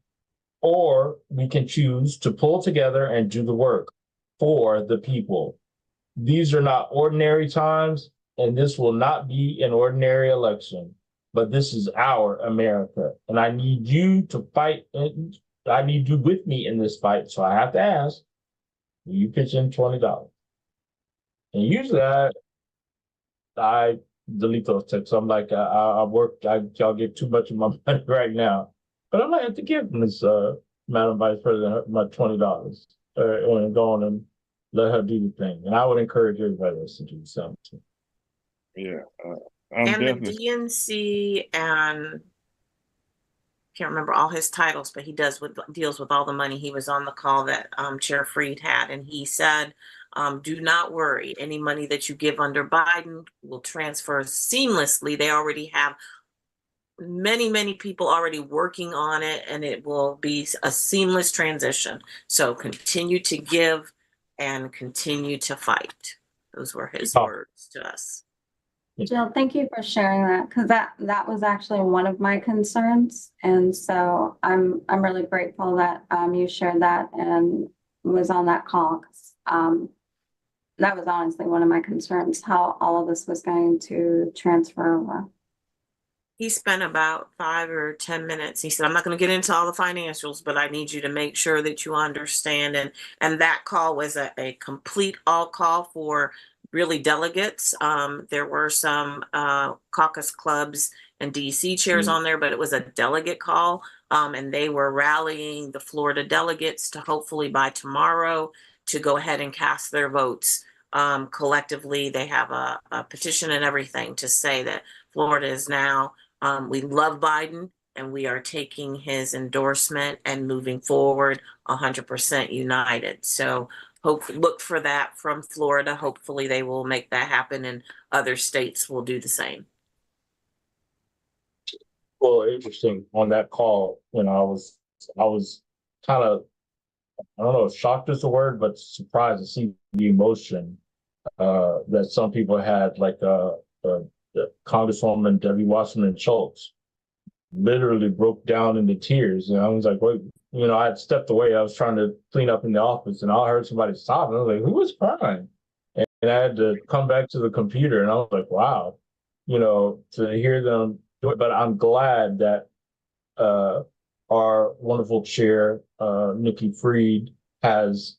or we can choose to pull together and do the work for the people. These are not ordinary times, and this will not be an ordinary election, but this is our America. And I need you to fight. I need you with me in this fight. So I have to ask, will you pitch in $20? And usually I delete those texts. I'm like, I work, y'all get too much of my money right now. But I might have to give Ms. Madam Vice President my $20 and go on and let her do the thing. And I would encourage everybody else to do something. Yeah, I'm And the definitely. DNC and can't remember all his titles, but he deals with all the money. He was on the call that Chair Freed had, and he said, do not worry. Any money that you give under Biden will transfer seamlessly. They already have many people already working on it, and it will be a seamless transition. So continue to give and continue to fight. Those were his words to us. Jill, thank you for sharing that, because that was actually one of my concerns. And so I'm really grateful that you shared that and was on that call. That was honestly one of my concerns, how all of this was going to transfer over. He spent about 5 or 10 minutes. He said, I'm not going to get into all the financials, but I need you to make sure that you understand. And that call was a complete all call for really delegates. There were some caucus clubs and DC chairs on there, but it was a delegate call. And they were rallying the Florida delegates to hopefully by tomorrow to go ahead and cast their votes. Collectively, they have a petition and everything to say that Florida is now we love Biden and we are taking his endorsement and moving forward 100% united. So look for that from Florida. Hopefully they will make that happen and other states will do the same. Well, interesting on that call, I was kind of, I don't know if shocked is the word, but surprised to see the emotion that some people had, like Congresswoman Debbie Wasserman Schultz literally broke down into tears. And I was like, wait, I had stepped away. I was trying to clean up in the office and I heard somebody sobbing. I was like, who was crying? And I had to come back to the computer and I was like, wow, to hear them do it. But I'm glad that our wonderful chair, Nikki Freed, has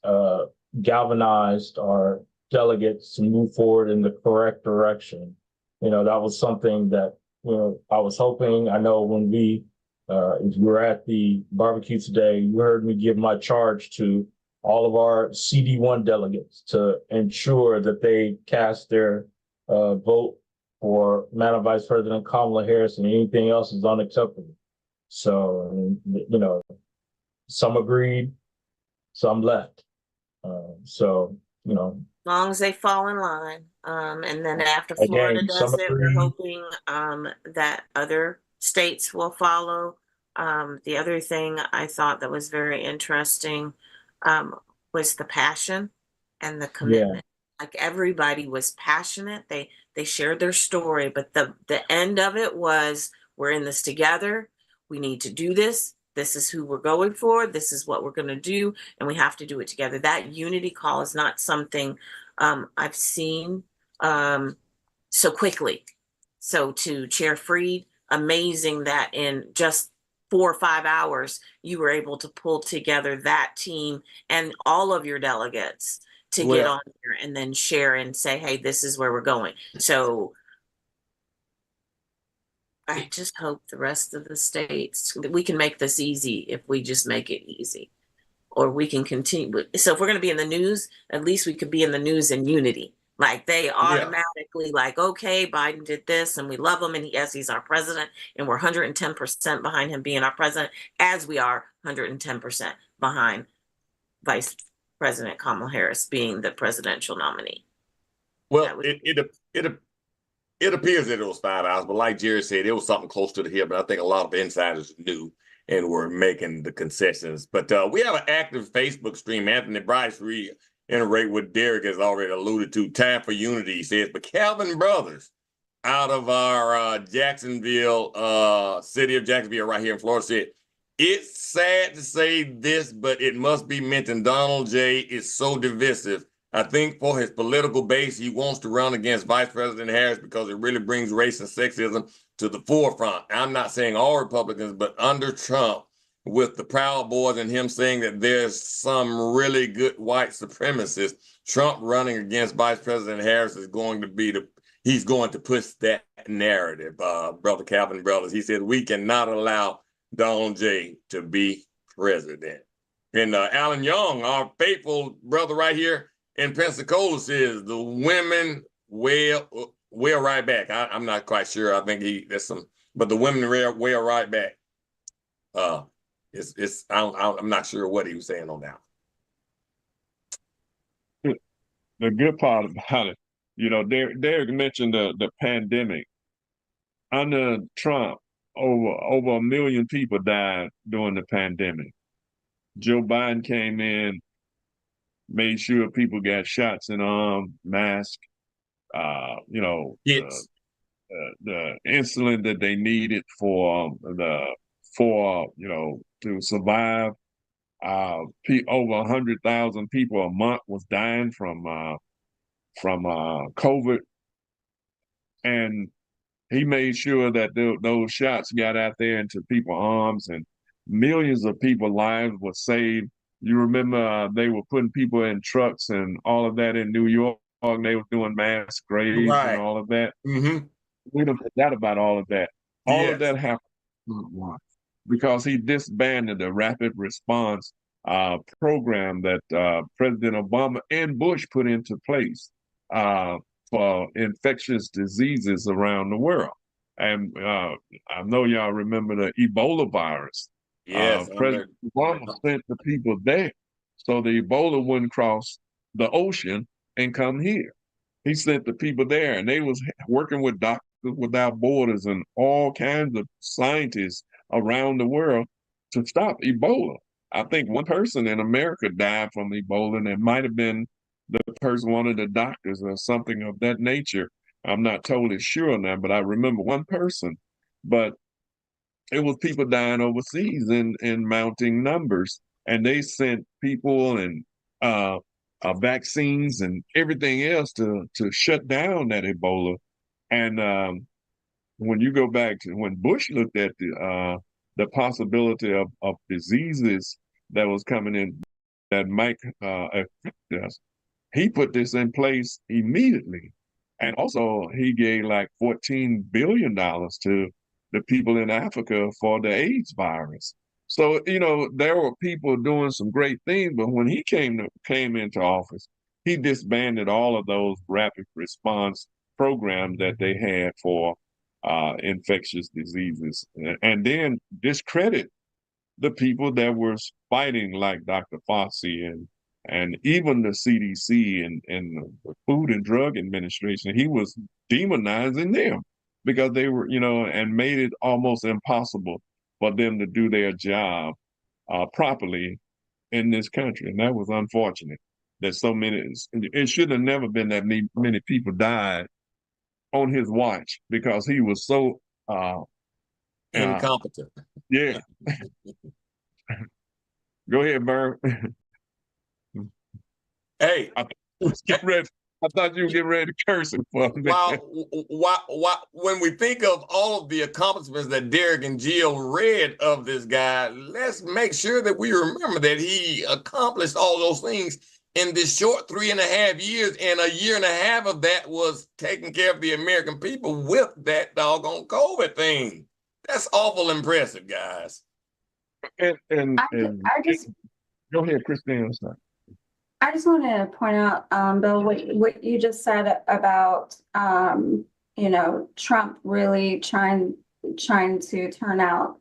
galvanized our delegates to move forward in the correct direction. That was something that, I was hoping. I know when we were at the barbecue today, you heard me give my charge to all of our CD1 delegates to ensure that they cast their vote for Madam Vice President Kamala Harris, and anything else is unacceptable. So, some agreed, some left. As long as they fall in line. And then after Florida does it, we're hoping that other states will follow. The other thing I thought that was very interesting was the passion and the commitment. Yeah. Like everybody was passionate. They shared their story, but the end of it was, we're in this together. We need to do this. This is who we're going for. This is what we're going to do. And we have to do it together. That unity call is not something I've seen so quickly. So to Chair Freed, amazing that in just 4 or 5 hours, you were able to pull together that team and all of your delegates to get on here and then share and say, hey, this is where we're going. So I just hope the rest of the states, we can make this easy if we just make it easy, or we can continue. So if we're going to be in the news, at least we could be in the news in unity. Like they automatically like, okay, Biden did this and we love him. And yes, he's our president and we're 110% behind him being our president, as we are 110% behind Vice President Kamala Harris being the presidential nominee. Well, it appears that it was 5 hours, but like Jerry said, it was something close to the hill. But I think a lot of insiders knew and were making the concessions. But we have an active Facebook stream. Anthony Bryce reiterate what Derek has already alluded to. Time for unity, he says. But Calvin Brothers, out of our Jacksonville, city of Jacksonville, right here in Florida, said, it's sad to say this, but it must be mentioned. Donald J. is so divisive. I think for his political base, he wants to run against Vice President Harris because it really brings race and sexism to the forefront. I'm not saying all Republicans, but under Trump, with the Proud Boys and him saying that there's some really good white supremacists, Trump running against Vice President Harris is going to be he's going to push that narrative. Brother Calvin Brothers, he said, we cannot allow Donald J. to be president. And Alan Young, our faithful brother right here in Pensacola, says the women will right back. I'm not quite sure. I think there's some, but the women will right back. I'm not sure what he was saying on that. The good part about it, you know, Derek mentioned the pandemic. Under Trump, over 1 million people died during the pandemic. Joe Biden came in, made sure people got shots in the arm, mask, you know, Yes. the insulin that they needed for you know, to survive. Over 100,000 people a month was dying from COVID, and he made sure that those shots got out there into people's arms, and millions of people's lives were saved. You remember they were putting people in trucks and all of that in New York. They were doing mass graves Right. and all of that. Mm-hmm. We don't forget about all of that. All Yes. of that happened because he disbanded the rapid response program that President Obama and Bush put into place for infectious diseases around the world. And I know y'all remember the Ebola virus. Yes. President Obama sent the people there so the Ebola wouldn't cross the ocean and come here. He sent the people there, and they was working with Doctors Without Borders and all kinds of scientists around the world to stop Ebola. I think one person in America died from Ebola, and it might have been the person, one of the doctors or something of that nature. I'm not totally sure on that, but I remember one person. But it was people dying overseas in mounting numbers, and they sent people and vaccines and everything else to shut down that Ebola. And when you go back to when Bush looked at the possibility of diseases that was coming in that might affect us, he put this in place immediately. And also he gave like $14 billion to the people in Africa for the AIDS virus. So, you know, there were people doing some great things, but when he came into office, he disbanded all of those rapid response programs that they had for infectious diseases, and then discredit the people that were fighting, like Dr. Fauci and even the CDC and the Food and Drug Administration. He was demonizing them because they were, you know, and made it almost impossible for them to do their job properly in this country. And that was unfortunate that so many, it should have never been that many people died on his watch because he was so Incompetent. Yeah. Go ahead, Vern. Hey, I thought you were getting ready to curse him for a minute. When we think of all of the accomplishments that Derek and Jill read of this guy, let's make sure that we remember that he accomplished all those things in this short 3.5 years, and 1.5 years of that was taking care of the American people with that doggone COVID thing. That's awful impressive, guys. And I just go ahead, Christine. I just want to point out, Bill, what you just said about, you know, Trump really trying to turn out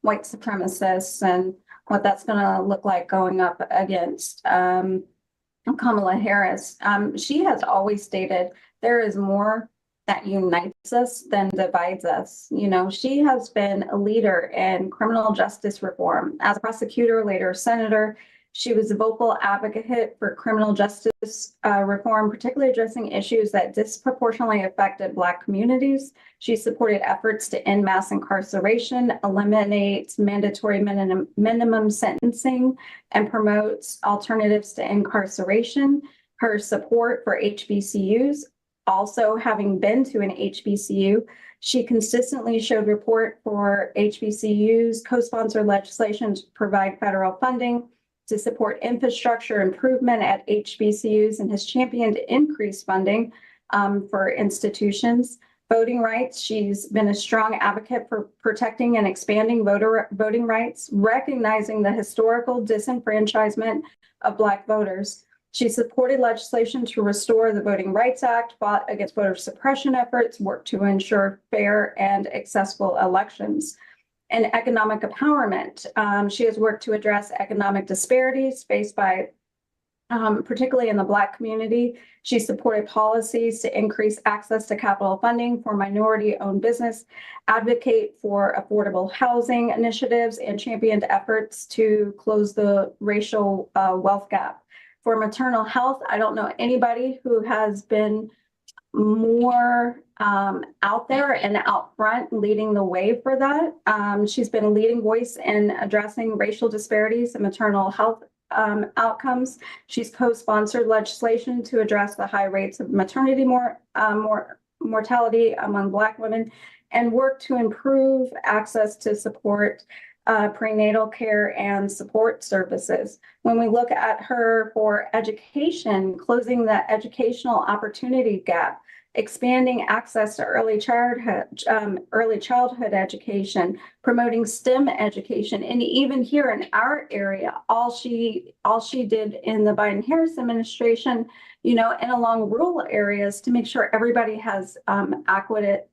white supremacists and what that's going to look like going up against Kamala Harris. She has always stated there is more that unites us than divides us. You know, she has been a leader in criminal justice reform. As a prosecutor, later senator, she was a vocal advocate for criminal justice reform, particularly addressing issues that disproportionately affected Black communities. She supported efforts to end mass incarceration, eliminate mandatory minimum sentencing, and promotes alternatives to incarceration. Her support for HBCUs, also having been to an HBCU, she consistently showed support for HBCUs, co-sponsored legislation to provide federal funding to support infrastructure improvement at HBCUs, and has championed increased funding for institutions. Voting rights, she's been a strong advocate for protecting and expanding voting rights, recognizing the historical disenfranchisement of Black voters. She supported legislation to restore the Voting Rights Act, fought against voter suppression efforts, worked to ensure fair and accessible elections. And economic empowerment. She has worked to address economic disparities faced by particularly in the Black community. She supported policies to increase access to capital funding for minority-owned business, advocate for affordable housing initiatives, and championed efforts to close the racial wealth gap. For maternal health, I don't know anybody who has been more out there and out front leading the way for that. She's been a leading voice in addressing racial disparities in maternal health outcomes. She's co-sponsored legislation to address the high rates of maternity mortality among Black women and worked to improve access to support prenatal care and support services. When we look at her for education, closing the educational opportunity gap, expanding access to early childhood education, promoting STEM education, and even here in our area, all she did in the Biden-Harris administration, and along rural areas to make sure everybody has adequate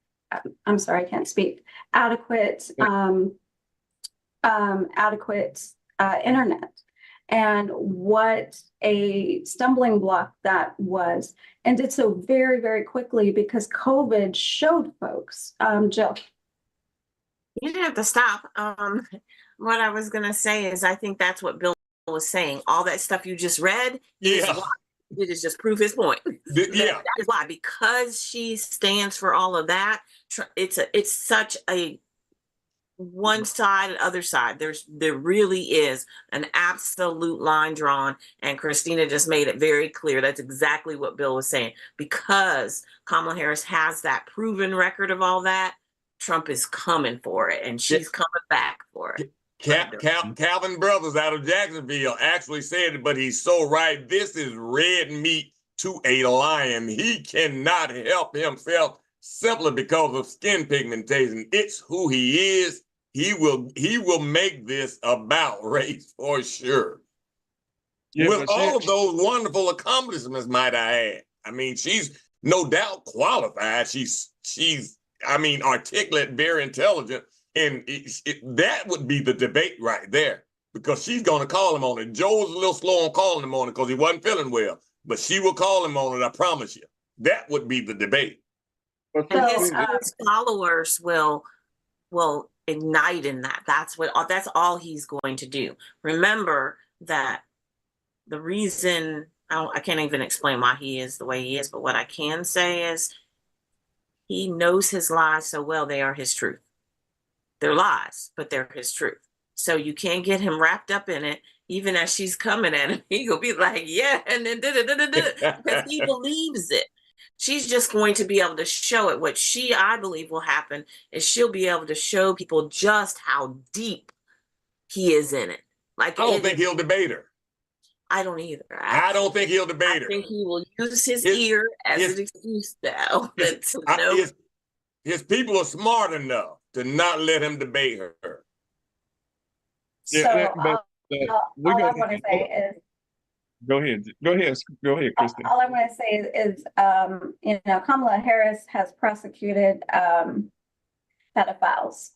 internet. And what a stumbling block that was, and did so very, very quickly because COVID showed folks. Jill. You didn't have to stop. What I was going to say is I think that's what Bill was saying. All that stuff you just read, it is just prove his point. Yeah. That is why, because she stands for all of that. It's such a one side and other side. There really is an absolute line drawn, and Christina just made it very clear. That's exactly what Bill was saying. Because Kamala Harris has that proven record of all that, Trump is coming for it, and she's coming back for it. Calvin Brothers out of Jacksonville actually said it, but he's so right. This is red meat to a lion. He cannot help himself simply because of skin pigmentation. It's who he is. He will make this about race for sure. Yeah, with all of those wonderful accomplishments, might I add. I mean, she's no doubt qualified. She's articulate, very intelligent. And that would be the debate right there, because she's going to call him on it. Joe's a little slow on calling him on it because he wasn't feeling well, but she will call him on it, I promise you. That would be the debate. And his followers will ignite in that. That's all he's going to do. Remember that the reason, I can't even explain why he is the way he is, but what I can say is he knows his lies so well, they are his truth. They're lies, but they're his truth. So you can't get him wrapped up in it. Even as she's coming at him, he'll be like, yeah, and then because he believes it. She's just going to be able to show it. What I believe will happen is she'll be able to show people just how deep he is in it. Like, I don't think he'll debate her. I don't either. I don't think he'll debate her. I think he will use his ear as an excuse now. His people are smart enough to not let him debate her. So all I want to say is, Go ahead, Kristen. all I want to say is, Kamala Harris has prosecuted pedophiles.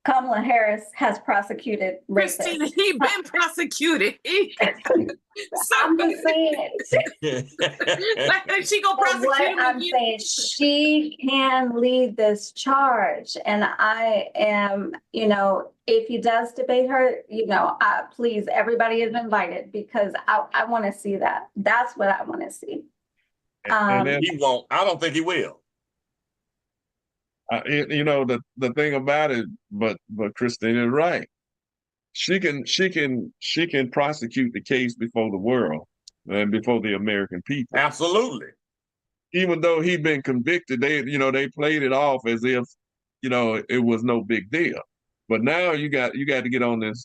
Kamala Harris has prosecuted rapists. Christina, he's been prosecuted. I'm just saying. She gonna prosecute him. I'm saying, she can lead this charge, and I am, if he does debate her, please, everybody is invited, because I want to see that. That's what I want to see. And then, he won't. I don't think he will. The thing about it, but Christina is right. She can prosecute the case before the world and before the American people. Absolutely. Even though he'd been convicted, they played it off as if, it was no big deal. But now you got to get on the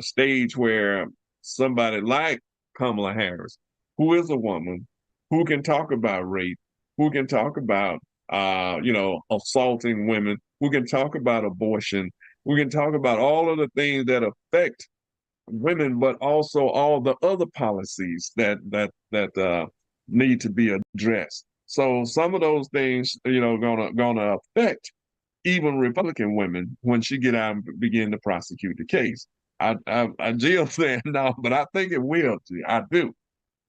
stage where somebody like Kamala Harris, who is a woman, who can talk about rape, who can talk about, assaulting women, who can talk about abortion, we can talk about all of the things that affect women, but also all the other policies that need to be addressed. So some of those things, gonna affect even Republican women when she get out and begin to prosecute the case. Jill's saying no, but I think it will. I do.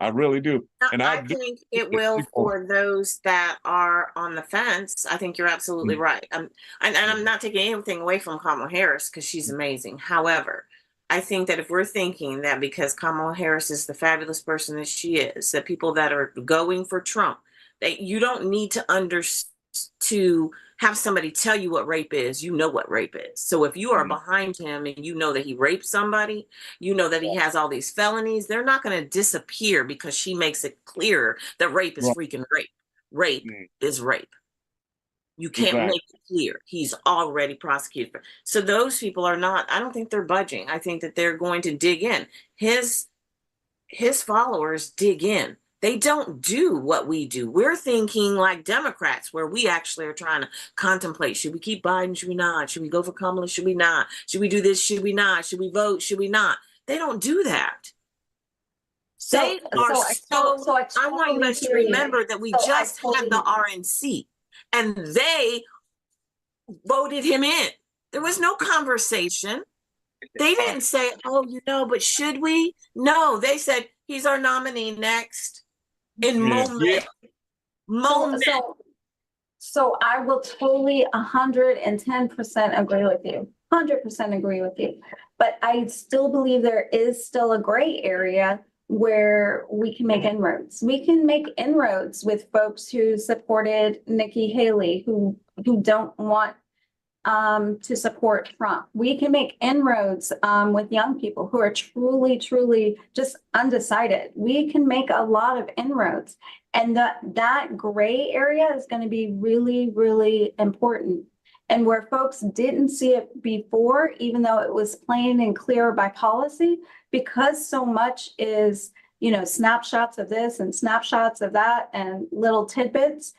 I really do. And I think it will for those that are on the fence. I think you're absolutely right. And I'm not taking anything away from Kamala Harris because she's amazing. However, I think that if we're thinking that because Kamala Harris is the fabulous person that she is, that people that are going for Trump, that you don't need to have somebody tell you what rape is. You know what rape is. So if you are behind him and you know that he raped somebody, you know that he has all these felonies, they're not going to disappear because she makes it clear that rape is freaking rape. Rape is rape. You can't make it clear. He's already prosecuted. So those people are not, I don't think they're budging. I think that they're going to dig in. His followers dig in. They don't do what we do. We're thinking like Democrats, where we actually are trying to contemplate, should we keep Biden? Should we not? Should we go for Kamala? Should we not? Should we do this? Should we not? Should we vote? Should we not? They don't do that. I want you guys to remember that we just had the RNC and they voted him in. There was no conversation. They didn't say, oh, but should we? No, they said, he's our nominee next. Moment. So I will totally 110% agree with you. 100% agree with you. But I still believe there is still a gray area where we can make inroads. We can make inroads with folks who supported Nikki Haley, who don't want to support Trump. We can make inroads with young people who are truly just undecided. We can make a lot of inroads. And that gray area is going to be really, really important. And where folks didn't see it before, even though it was plain and clear by policy, because so much is, snapshots of this and snapshots of that and little tidbits,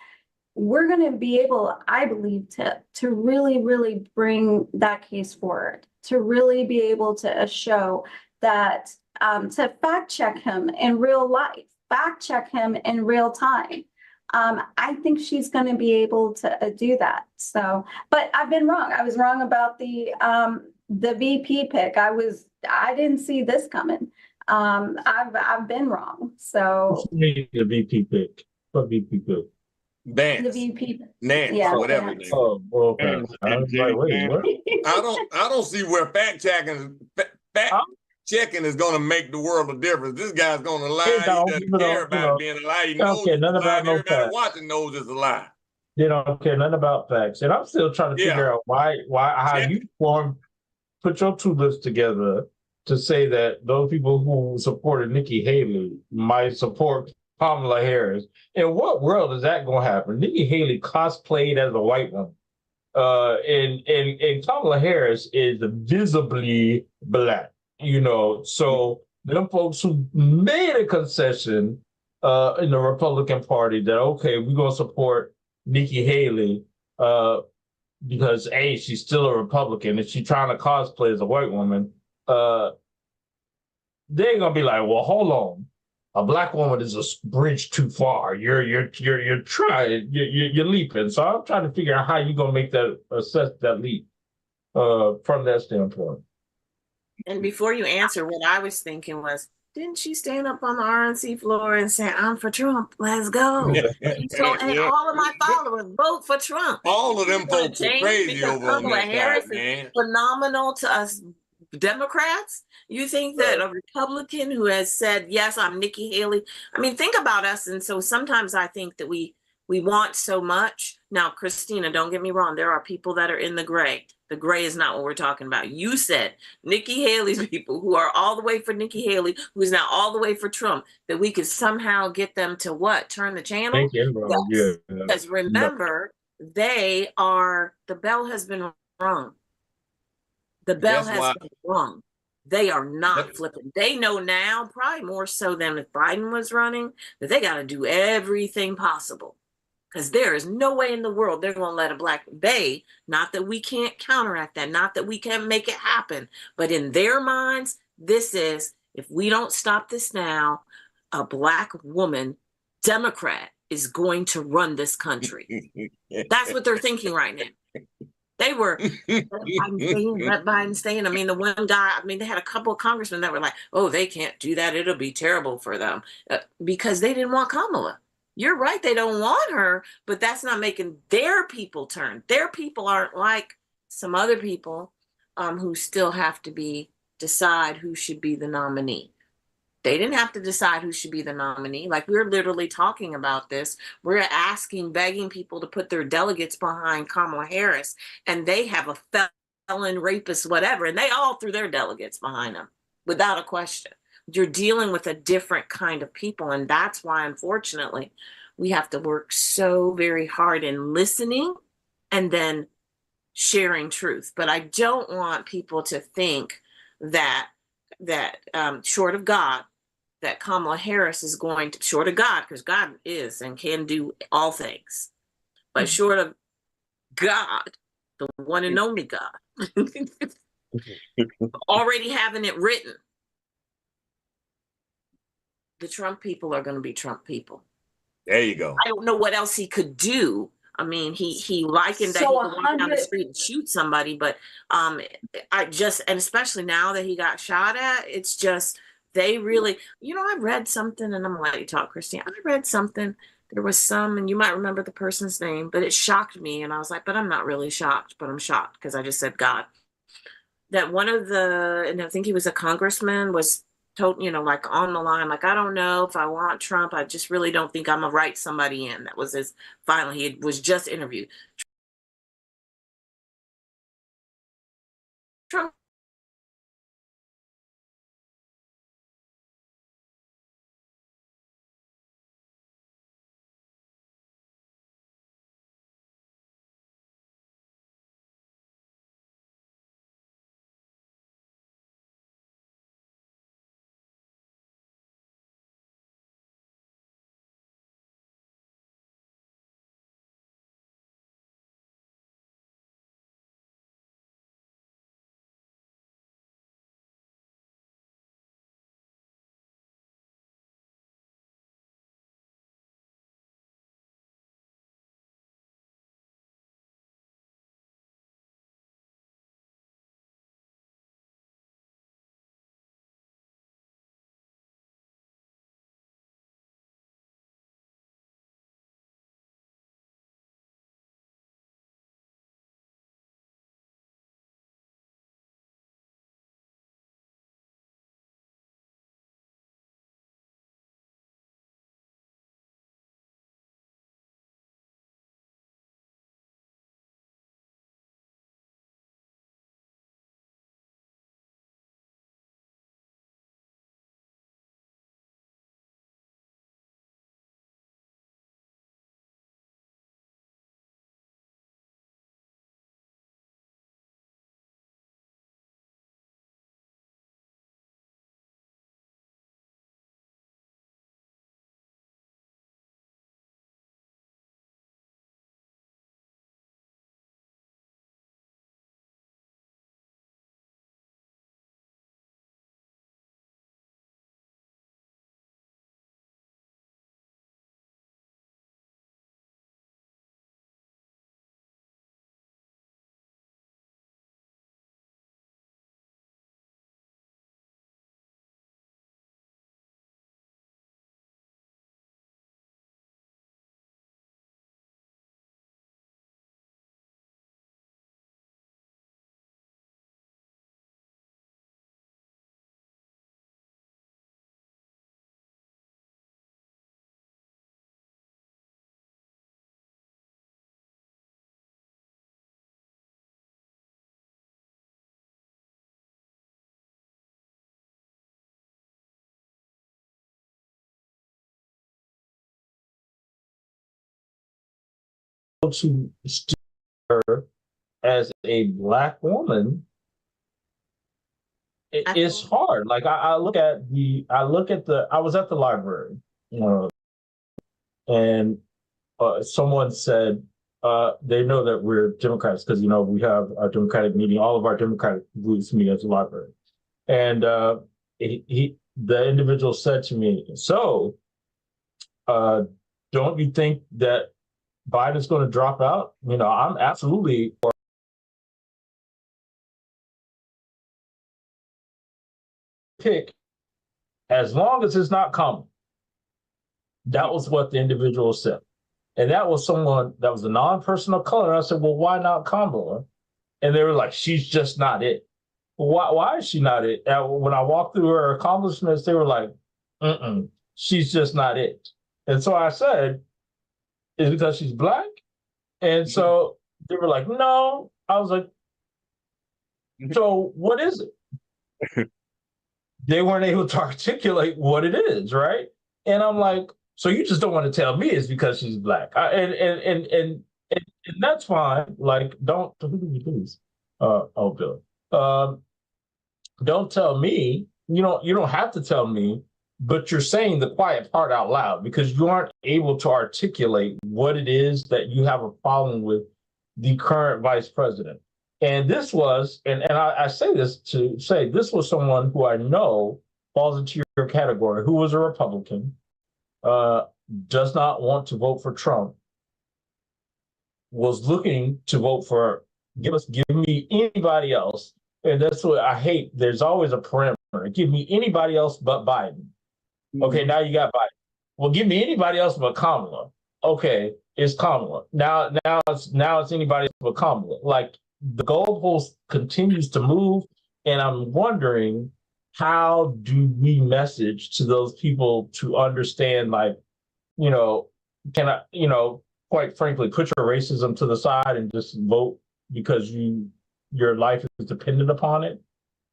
we're going to be able, I believe, to really, really bring that case forward, to really be able to show that, to fact check him in real life, fact check him in real time. I think she's going to be able to do that. So, but I've been wrong. I was wrong about the VP pick. I didn't see this coming. I've been wrong. So the VP pick. What VP pick? Vance. The VP. Nance, Yeah, whatever. Vance. Name. Oh, okay. I was like, wait, what? I don't see where fact checking is going to make the world a difference. This guy's going to lie. He doesn't care about being a lie. He knows it's a lie. Everybody watching knows it's a lie. They don't care nothing about facts. And I'm still trying to figure out how you put your two lists together to say that those people who supported Nikki Haley might support Kamala Harris. In what world is that going to happen? Nikki Haley cosplayed as a white woman. And Kamala Harris is visibly black, So them folks who made a concession in the Republican Party that, okay, we're going to support Nikki Haley because, A, she's still a Republican and she's trying to cosplay as a white woman. They're going to be like, well, hold on. A black woman is a bridge too far. You're trying, you're leaping. So I'm trying to figure out how you're gonna make assess that leap from that standpoint. And before you answer, what I was thinking was, didn't she stand up on the RNC floor and say, "I'm for Trump, let's go"? And all of my followers vote for Trump. All of them folks are crazy over on that Harris side, man. is phenomenal to us Democrats. You think that a Republican who has said, yes, I'm Nikki Haley. I mean, think about us. And so sometimes I think that we want so much. Now, Christina, don't get me wrong. There are people that are in the gray. The gray is not what we're talking about. You said Nikki Haley's people who are all the way for Nikki Haley, who's now all the way for Trump, that we could somehow get them to what? Turn the channel? Yes. Because remember, the bell has been rung. The bell has been rung. They are not flipping. They know now, probably more so than if Biden was running, that they got to do everything possible Because there is no way in the world they're going to let a black, not that we can't counteract that, not that we can't make it happen, but in their minds, this is, if we don't stop this now, a black woman Democrat is going to run this country. That's what they're thinking right now. They were, let Biden stay in. I mean, the one guy, I mean, they had a couple of congressmen that were like, oh, they can't do that. It'll be terrible for them because they didn't want Kamala. You're right. They don't want her, but that's not making their people turn. Their people aren't like some other people who still have to decide who should be the nominee. They didn't have to decide who should be the nominee. Like, we're literally talking about this. We're asking, begging people to put their delegates behind Kamala Harris, and they have a felon, rapist, whatever, and they all threw their delegates behind them without a question. You're dealing with a different kind of people, and that's why, unfortunately, we have to work so very hard in listening and then sharing truth. But I don't want people to think that short of God, that Kamala Harris is going to, short of God, because God is and can do all things, but short of God, the one and only God, already having it written, the Trump people are going to be Trump people. There you go. I don't know what else he could do. I mean, he likened that he could walk down the street and shoot somebody, but and especially now that he got shot at, it's just, they really, I read something, and I'm gonna let you talk, Christine. I read something, there was some, and you might remember the person's name, but it shocked me, and I was like, but I'm not really shocked, but I'm shocked because I just said God. That one of and I think he was a congressman, was told, like on the line, like, I don't know if I want Trump. I just really don't think I'm gonna write somebody in. That was his final. He was just interviewed. Trump to steer her as a black woman, it's hard. Like, I look at I was at the library, and someone said they know that we're Democrats because we have our Democratic meeting. All of our Democratic groups meet at the library, and the individual said to me, "So, don't you think that Biden's going to drop out?" I'm absolutely for pick as long as it's not Kamala. That was what the individual said. And that was someone that was a non-person of color. And I said, well, why not Kamala? And they were like, she's just not it. Why is she not it? And when I walked through her accomplishments, they were like, she's just not it. And so I said, is it because she's Black? And so they were like, no. I was like, so what is it? They weren't able to articulate what it is, right? And I'm like, so you just don't want to tell me it's because she's Black, and that's fine. Like, don't please, Bill, don't tell me. You don't have to tell me, but you're saying the quiet part out loud because you aren't able to articulate what it is that you have a problem with the current vice president. And this was, and I say this to say this was someone who I know falls into your category, who was a Republican, does not want to vote for Trump, was looking to vote for give me anybody else. And that's what I hate. There's always a parameter. Give me anybody else but Biden. Okay, now you got Biden. Well, give me anybody else but Kamala. Okay, it's Kamala. Now it's anybody else but Kamala. Like, the goalpost continues to move, and I'm wondering, how do we message to those people to understand, like, can I, quite frankly, put your racism to the side and just vote because your life is dependent upon it?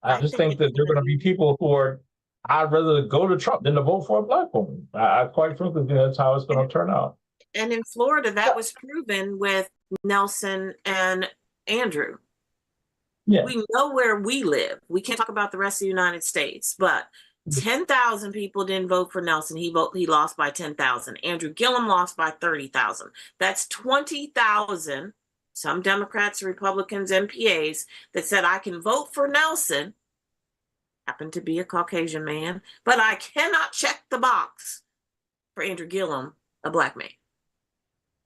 I just think that there are going to be people who are, I'd rather go to Trump than to vote for a Black woman. I quite frankly think that's how it's going to turn out. And in Florida, that was proven with Nelson and Andrew. Yeah. We know where we live. We can't talk about the rest of the United States, but 10,000 people didn't vote for Nelson. He lost by 10,000. Andrew Gillum lost by 30,000. That's 20,000. Some Democrats, Republicans, MPAs that said, I can vote for Nelson, happened to be a Caucasian man, but I cannot check the box for Andrew Gillum, a Black man.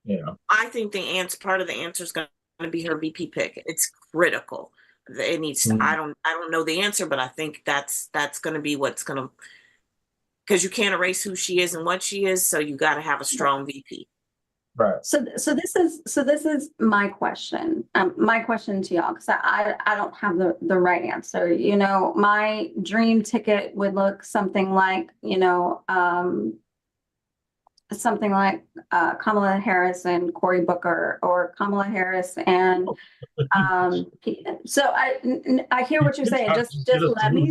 Yeah. I think part of the answer is going to be her VP pick. It's critical. It needs to, I don't know the answer, but I think that's going to be what's going to, because you can't erase who she is and what she is. So you got to have a strong VP. Right. So this is my question. My question to y'all, because I don't have the right answer. My dream ticket would look something like, Kamala Harris and Cory Booker, or Kamala Harris and so I hear what you're saying. Just let me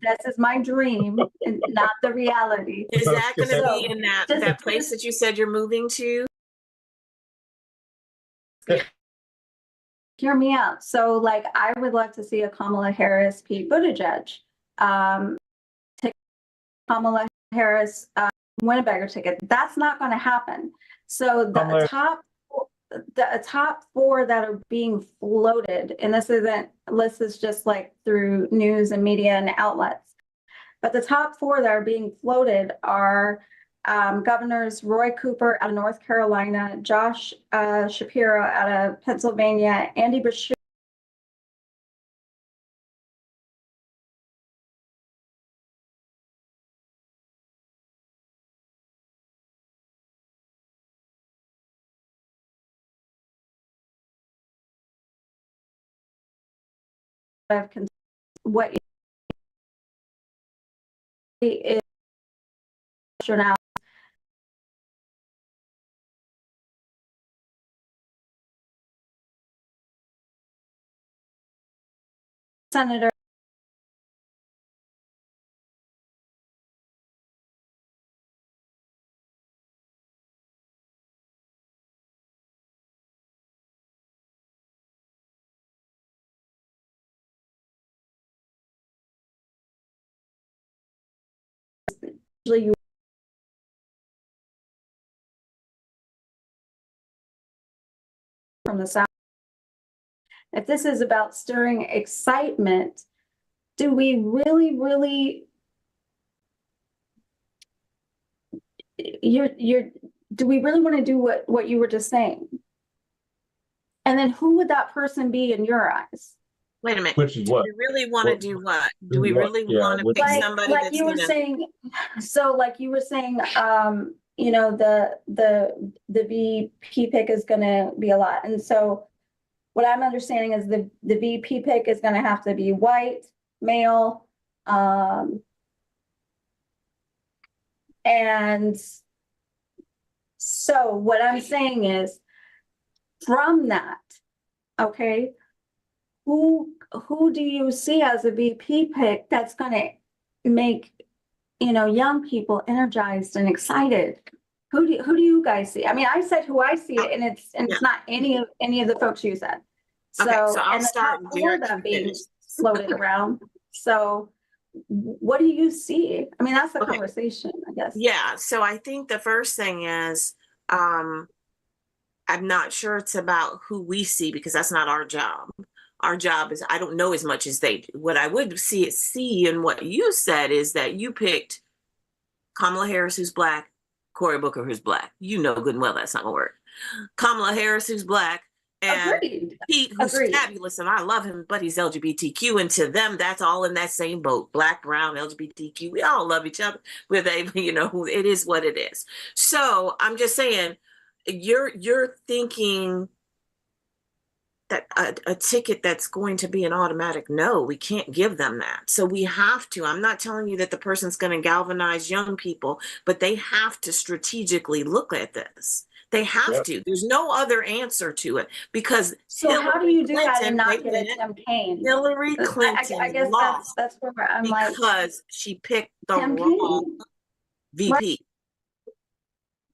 this is my dream, and not the reality. Is that going to be in that place that you said you're moving to? Hear me out. So, like, I would love to see a Kamala Harris, Pete Buttigieg, take Kamala Harris, Winnebago ticket. That's not going to happen. So the top four that are being floated, and this is just like through news and media and outlets, but the top four that are being floated are Governors Roy Cooper out of North Carolina, Josh Shapiro out of Pennsylvania, Andy Beshear of what is now Senator usually from the South. If this is about stirring excitement, do we really, do we really want to do what you were just saying? And then who would that person be in your eyes? Wait a minute. Which is Do what? we really want to What- do what? Do we really Yeah, want to which- pick Like, somebody like that's you were gonna? saying, so like you were saying, you know, the VP pick is gonna be a lot. And so what I'm understanding is the VP pick is gonna have to be white, male, and so what I'm saying is from that, okay, who do you see as a VP pick that's gonna make, you know, young people energized and excited? Who do you guys see? I mean, I said who I see, and it's Yeah. not any of the folks you said. Okay, so I'll and the start top and four Derek that can being finish. floated around. So what do you see? I mean, that's the Okay. conversation, I guess. Yeah, so I think the first thing is, I'm not sure it's about who we see because that's not our job. Our job is, I don't know as much as they do. What I would see in what you said is that you picked Kamala Harris, who's Black, Cory Booker, who's Black. You know good and well that's not gonna work. Kamala Harris, who's Black, and Agreed. Pete, who's Agreed. fabulous, and I love him, but he's LGBTQ, and to them, that's all in that same boat. Black, brown, LGBTQ. We all love each other. With a, you know, it is what it is. So I'm just saying, you're thinking that a ticket that's going to be an automatic no, we can't give them that. So we have to. I'm not telling you that the person's going to galvanize young people, but they have to strategically look at this. They have Yep. to. There's no other answer to it because So how do you do that and not wait a get a minute, campaign? Hillary Clinton I guess lost that's where I'm like, because she picked the wrong campaign. VP.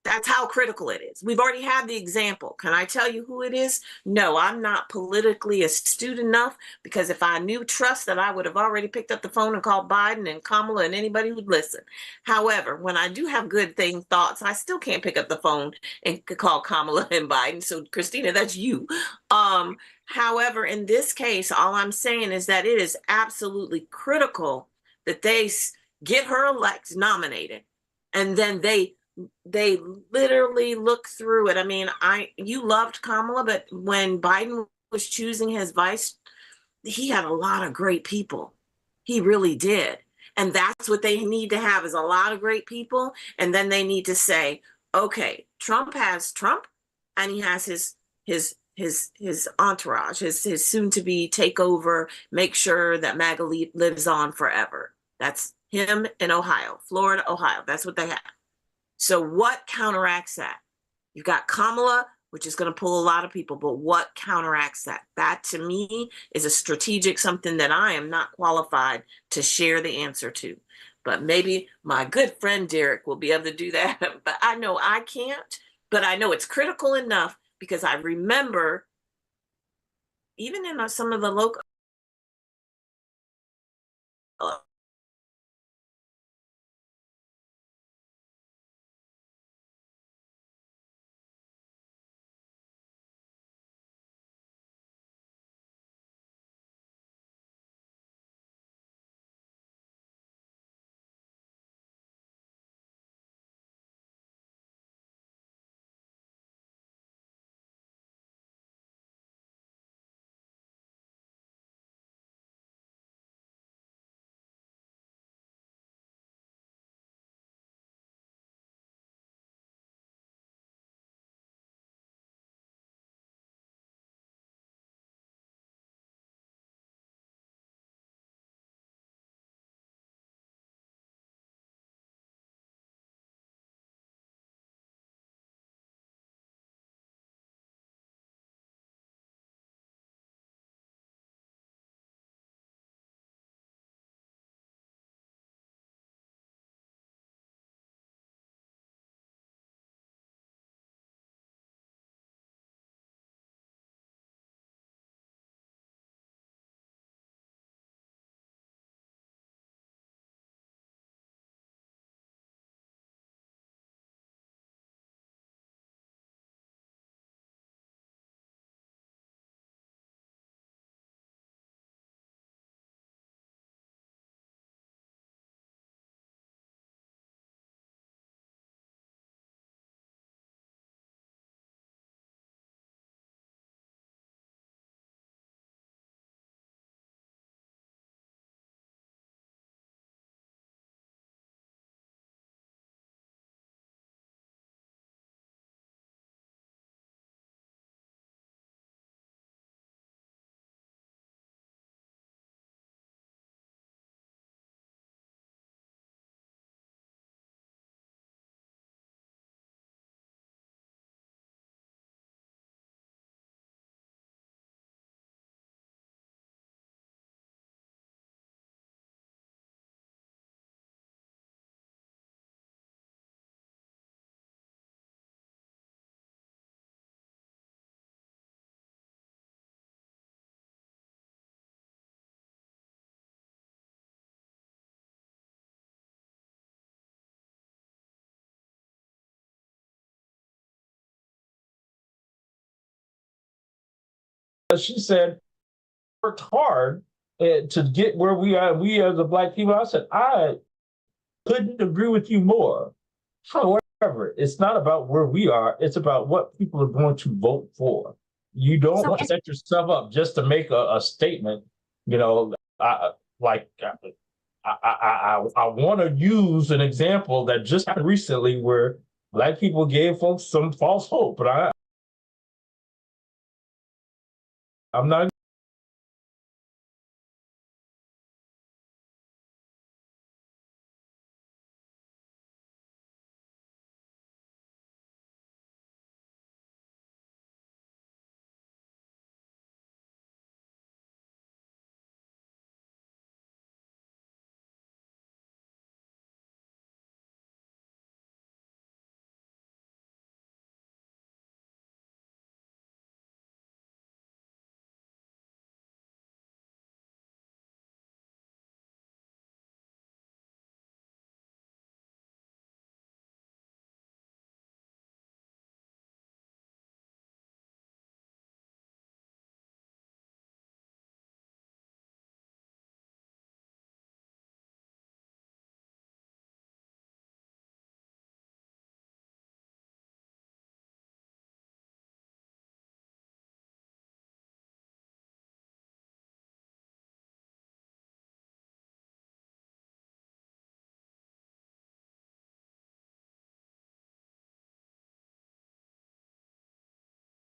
That's how critical it is. We've already had the example. Can I tell you who it is? No, I'm not politically astute enough because if I knew trust that I would have already picked up the phone and called Biden and Kamala and anybody who'd listen. However, when I do have good thoughts, I still can't pick up the phone and call Kamala and Biden. So Christina, that's you. However, in this case, all I'm saying is that it is absolutely critical that they get her nominated, and then they literally look through it. I mean, you loved Kamala, but when Biden was choosing his vice, he had a lot of great people. He really did. And that's what they need to have is a lot of great people. And then they need to say, okay, Trump has Trump and he has his entourage, his soon to be takeover, make sure that MAGA lives on forever. That's him in Ohio, Florida, Ohio. That's what they have. So what counteracts that? You've got Kamala, which is going to pull a lot of people, but what counteracts that? That to me is a strategic something that I am not qualified to share the answer to. But maybe my good friend Derek will be able to do that. But I know I can't, but I know it's critical enough because I remember even in some of the local she said, worked hard to get where we are. We as the Black people, I said, I couldn't agree with you more. However, it's not about where we are, it's about what people are going to vote for. You don't So, set yourself up just to make a statement, you know, like I want to use an example that just happened recently where Black people gave folks some false hope, but I'm not.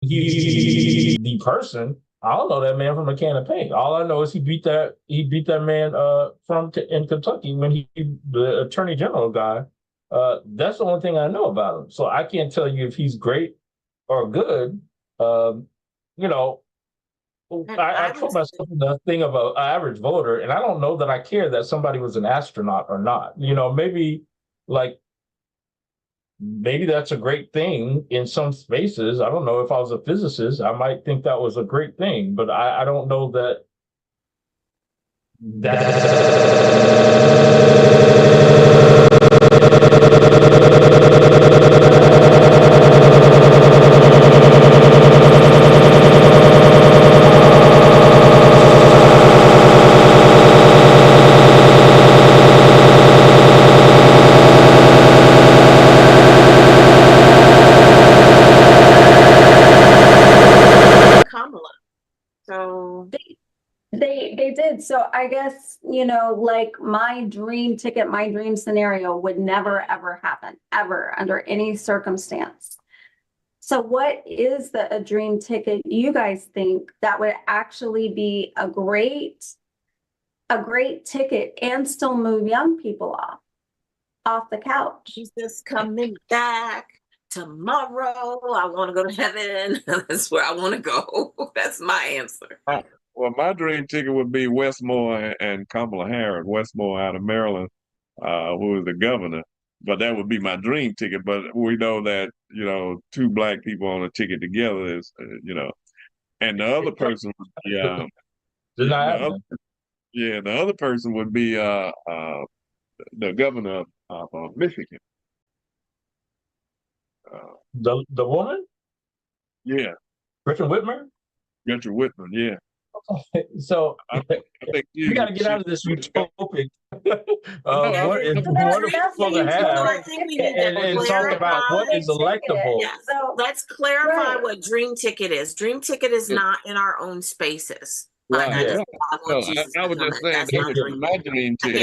The person, I don't know that man from a can of paint. All I know is he beat that man in Kentucky when he the attorney general guy. That's the only thing I know about him. So I can't tell you if he's great or good. Um, you know, I put myself in the thing of an average voter, and I don't know that I care that somebody was an astronaut or not. Maybe like maybe that's a great thing in some spaces. I don't know, if I was a physicist, I might think that was a great thing, but I don't know Kamala. So they did. So I guess, like my dream ticket, my dream scenario would never, ever happen, ever, under any circumstance. So what is a dream ticket you guys think that would actually be a great ticket and still move young people off the couch? Jesus coming back tomorrow. I want to go to heaven. That's where I want to go. That's my answer. Well, my dream ticket would be Westmore and Kamala Harris. Westmore out of Maryland, who is the governor. But that would be my dream ticket. But we know that, two Black people on a ticket together is, and the other person would be, the other person would be the governor of Michigan. the woman, Yeah, Gretchen Whitmer. Gretchen Whitman. Yeah. So I think we got to get out of this utopic No, what is wonderful to have, and talk about what is electable. Yes. Let's clarify what dream ticket is. Dream ticket is not in our own spaces. Right. That Yeah. is No, I was just saying that would be my dream ticket.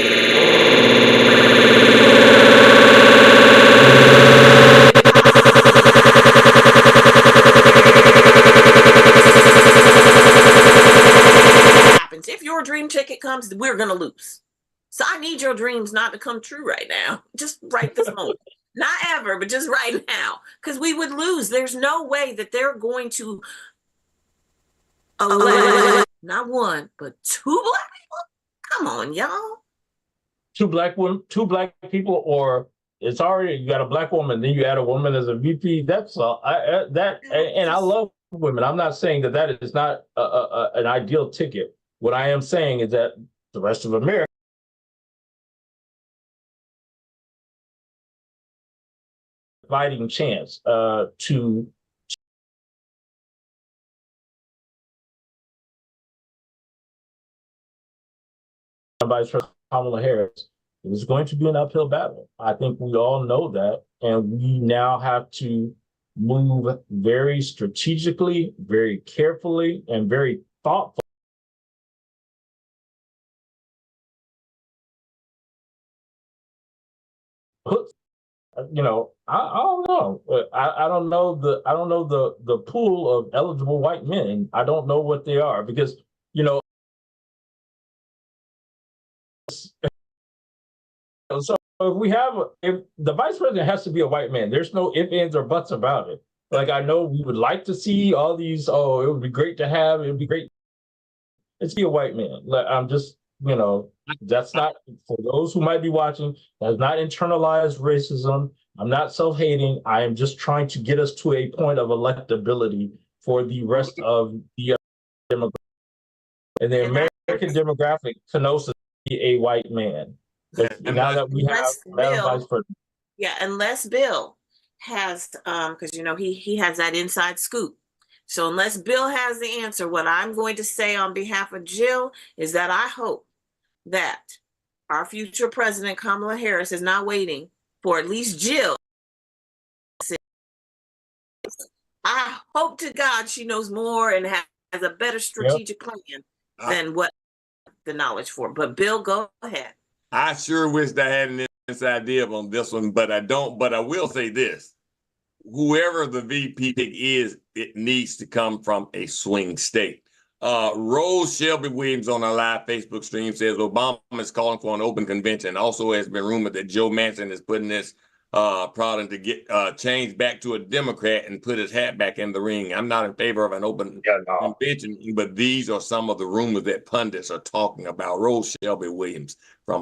If your dream ticket comes, we're gonna lose. So I need your dreams not to come true right now. Just right this moment. Not ever, but just right now. Because we would lose. There's no way that they're going to elect not one, but two Black people. Come on, y'all. Two Black people, or it's already, you got a Black woman, then you add a woman as a VP. That's all. And I love women. I'm not saying that is not an ideal ticket. What I am saying is that the rest of America fighting chance to Vice President Kamala Harris, it was going to be an uphill battle. I think we all know that, and we now have to move very strategically, very carefully, and very thoughtfully. You know, I don't know. I don't know the pool of eligible white men. I don't know what they are because, you know, so if the vice president has to be a white man, there's no ifs, ands, or buts about it. Like, I know we would like to see all these, oh, it would be great to have, it would be great. It's be a white man. Like, I'm just, you know, that's not, for those who might be watching, that's not internalized racism. I'm not self-hating. I am just trying to get us to a point of electability for the rest of the demographic. And the American demographic connotes to be a white man. Now that we have Madam Vice President. Yeah, unless Bill has, because you know he has that inside scoop. So unless Bill has the answer, what I'm going to say on behalf of Jill is that I hope that our future president, Kamala Harris, is not waiting for at least Jill. I hope to God she knows more and has a better strategic plan than what the knowledge for. But Bill, go ahead. I sure wish I had an inside deal on this one, but I don't. But I will say this. Whoever the VP pick is, it needs to come from a swing state. Rose Shelby Williams on our live Facebook stream says Obama is calling for an open convention. Also has been rumored that Joe Manchin is putting this product to get changed back to a Democrat and put his hat back in the ring. I'm not in favor of an open convention, but these are some of the rumors that pundits are talking about. Rose Shelby Williams from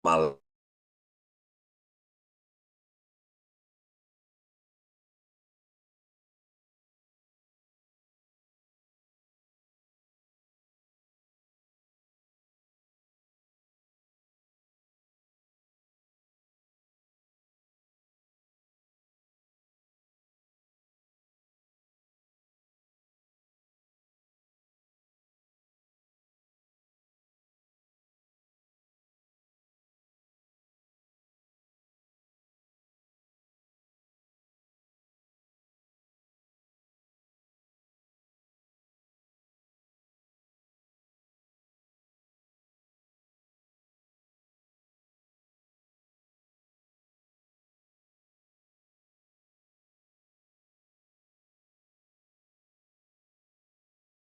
my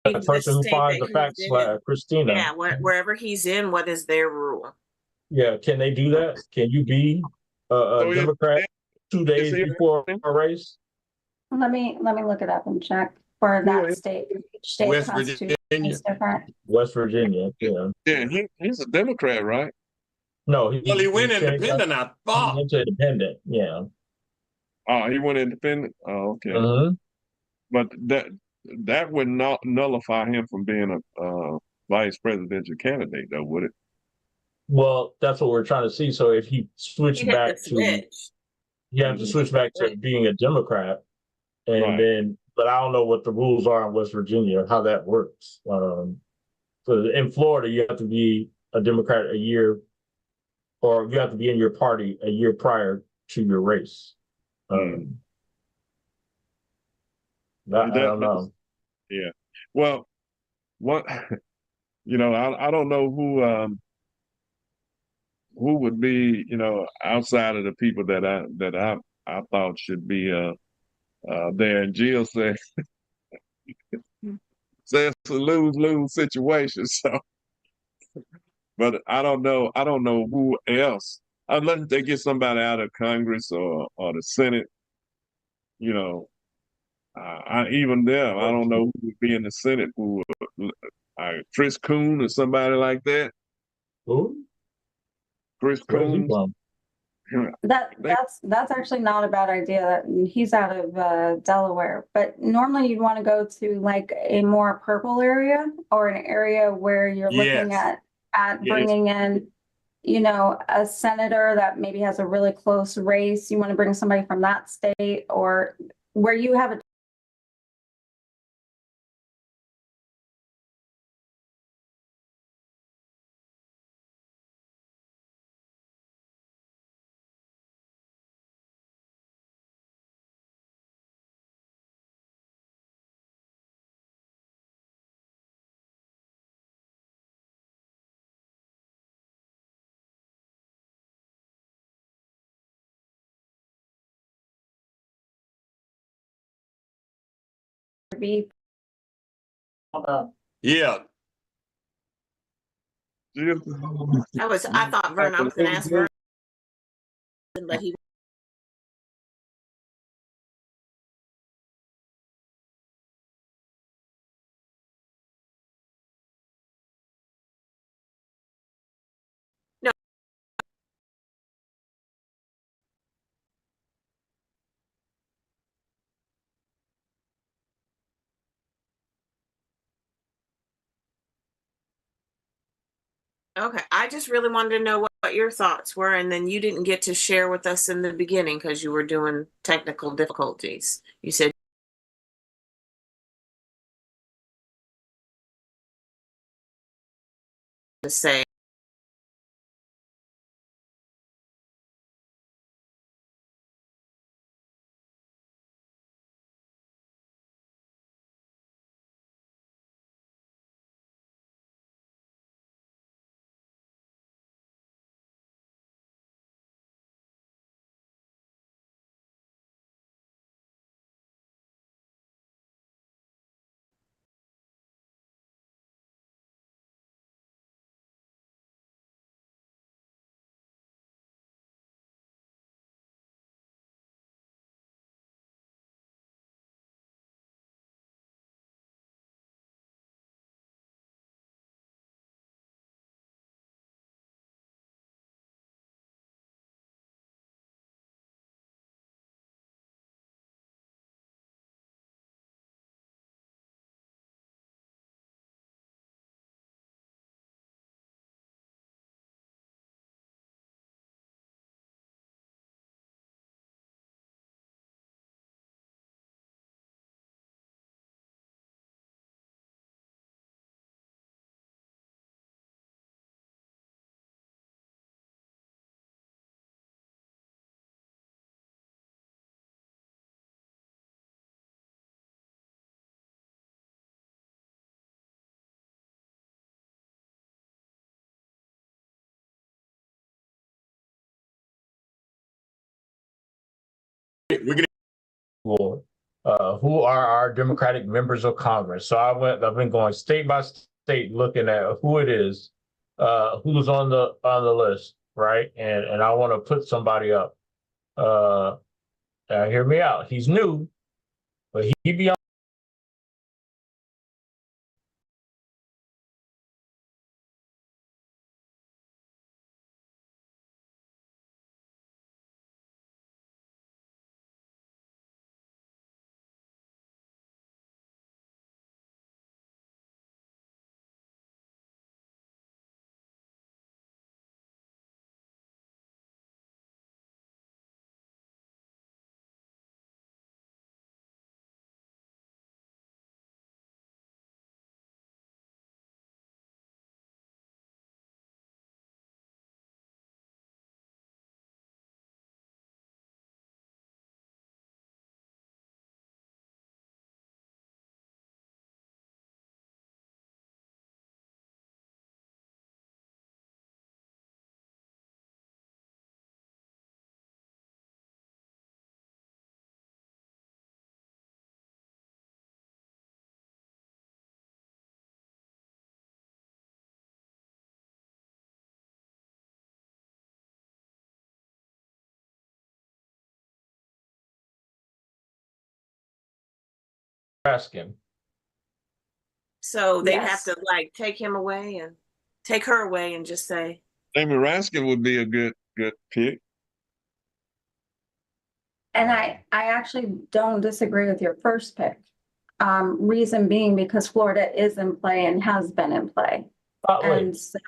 The person who finds the facts, Christina. Yeah, wherever he's in, what is their rule? Yeah, can they do that? Can you be a Democrat 2 days before a race? Let me look it up and check for that state. Each state West constitution Virginia. is different. West Virginia, yeah. Yeah, he's a Democrat, right? No, he went independent, I thought. He went independent, yeah. Oh, he went independent? Oh, okay. But that would not nullify him from being a vice presidential candidate, though, would it? Well, that's what we're trying to see. So if he switched back to, you have to switch back to being a Democrat, and then, but I don't know what the rules are in West Virginia, how that works. So in Florida, you have to be a Democrat a year, or you have to be in your party a year prior to your race. I don't know. Yeah. Well, what you know, I don't know who would be, you know, outside of the people that I thought should be there. And Jill said it's a lose-lose situation. So, but I don't know who else, unless they get somebody out of Congress or the Senate. You know, even them, I don't know who would be in the Senate. Who, Chris Coon or somebody like that. Who? Chris Coon. That's actually not a bad idea. He's out of Delaware, but normally you'd want to go to like a more purple area or an area where you're looking at bringing in, you know, a senator that maybe has a really close race. You want to bring somebody from that state, or where you have a be. Yeah, I thought Vern, I was gonna ask Vern, but he. No. Okay, I just really wanted to know what your thoughts were, and then you didn't get to share with us in the beginning because you were doing technical difficulties. You said to say. we can. Well, who are our Democratic members of Congress? So I've been going state by state looking at who it is, who's on the list, right? And I want to put somebody up. Hear me out. He's new, but he be on. Asking. So they'd have Yes. to like take him away and take her away and just say, Amy Raskin would be a good pick. And I actually don't disagree with your first pick. Reason being because Florida is in play and has been in play. And so,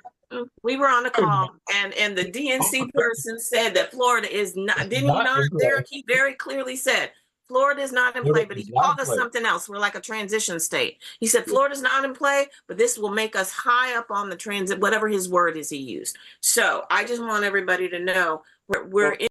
we were on a call and the DNC person said that Florida is not, didn't he not? Derek, he very clearly said, Florida is not in play, but he called us something else. We're like a transition state. He said, Florida's not in play, but this will make us high up on the transit, whatever his word is he used. So I just want everybody to know we're in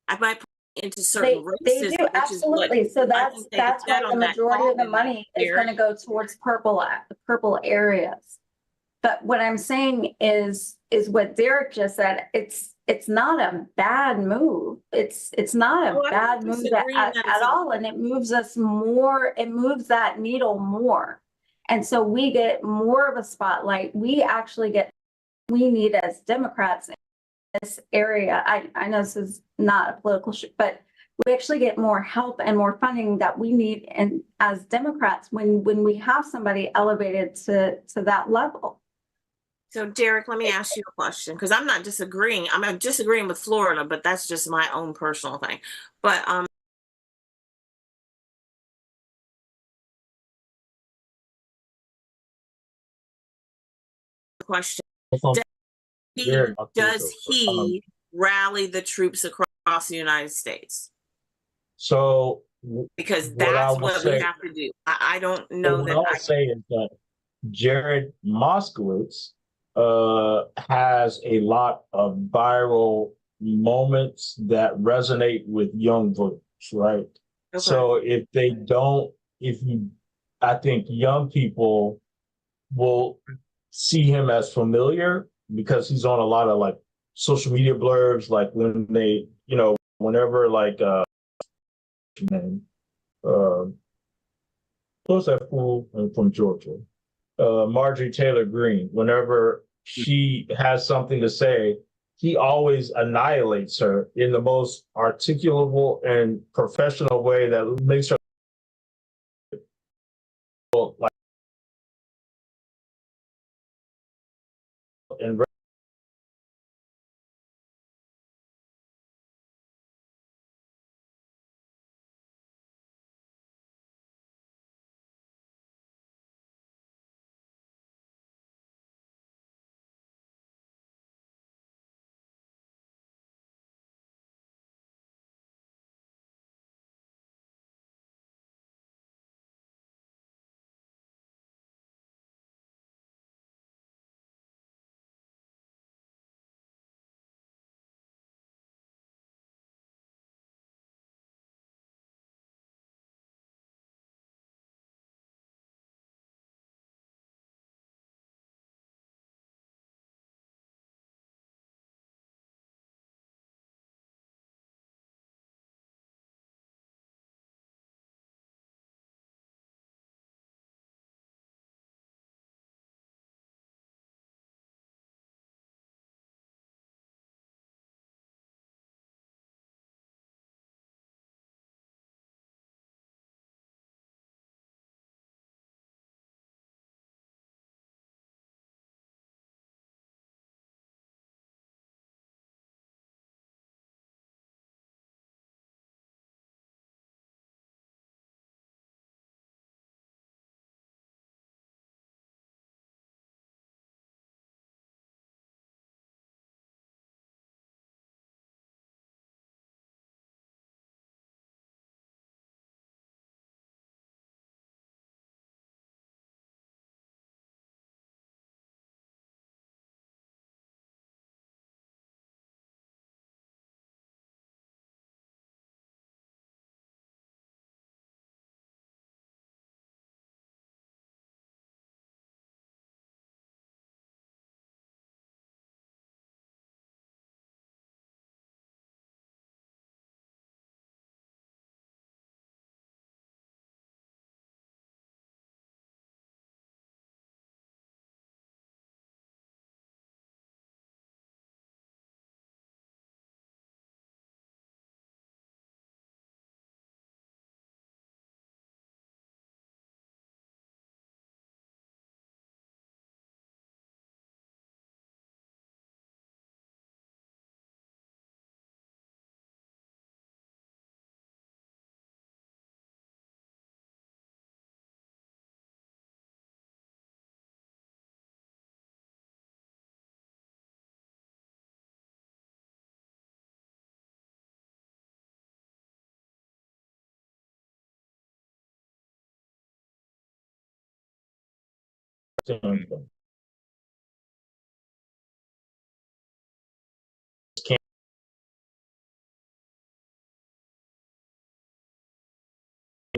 I might put into certain They races, do, which is what absolutely. So I think they that's said why the on that majority of the call, money is Derek. gonna go towards purple areas. But what I'm saying is what Derek just said, it's not a bad move. It's not Oh, a I'm bad not move disagreeing that at it's all. And it moves us more, it moves that needle more. And so we get more of a spotlight. We actually get, we need as Democrats in this area. I know this is not a political but we actually get more help and more funding that we need. And as Democrats, when we have somebody elevated to that level. So Derek, let me ask you a question, because I'm not disagreeing. I'm disagreeing with Florida, but that's just my own personal thing. But question. Does he rally the troops across the United States? So Because what I that's will what we say, have to do. I don't know what that I'll say is that Jared Moskowitz has a lot of viral moments that resonate with young voters, right? Okay. So if they don't, I think young people will see him as familiar because he's on a lot of like social media blurbs, like when they, whenever like, what's that fool from Georgia? Marjorie Taylor Greene, whenever she has something to say, he always annihilates her in the most articulable and professional way that makes her like and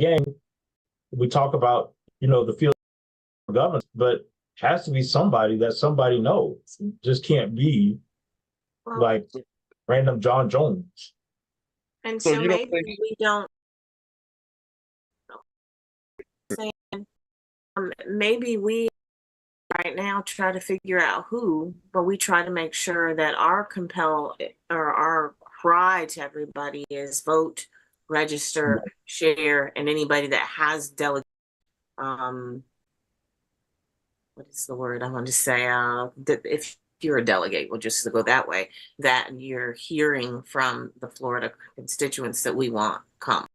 again, we talk about, the field of government, but has to be somebody that somebody knows. Just can't be like random John Jones. And So so you don't maybe think we don't say, maybe we right now try to figure out who, but we try to make sure that our compel or our cry to everybody is vote, register, share, and anybody that has delegate, what is the word I want to say? That if you're a delegate, we'll just go that way, that you're hearing from the Florida constituents that we want come.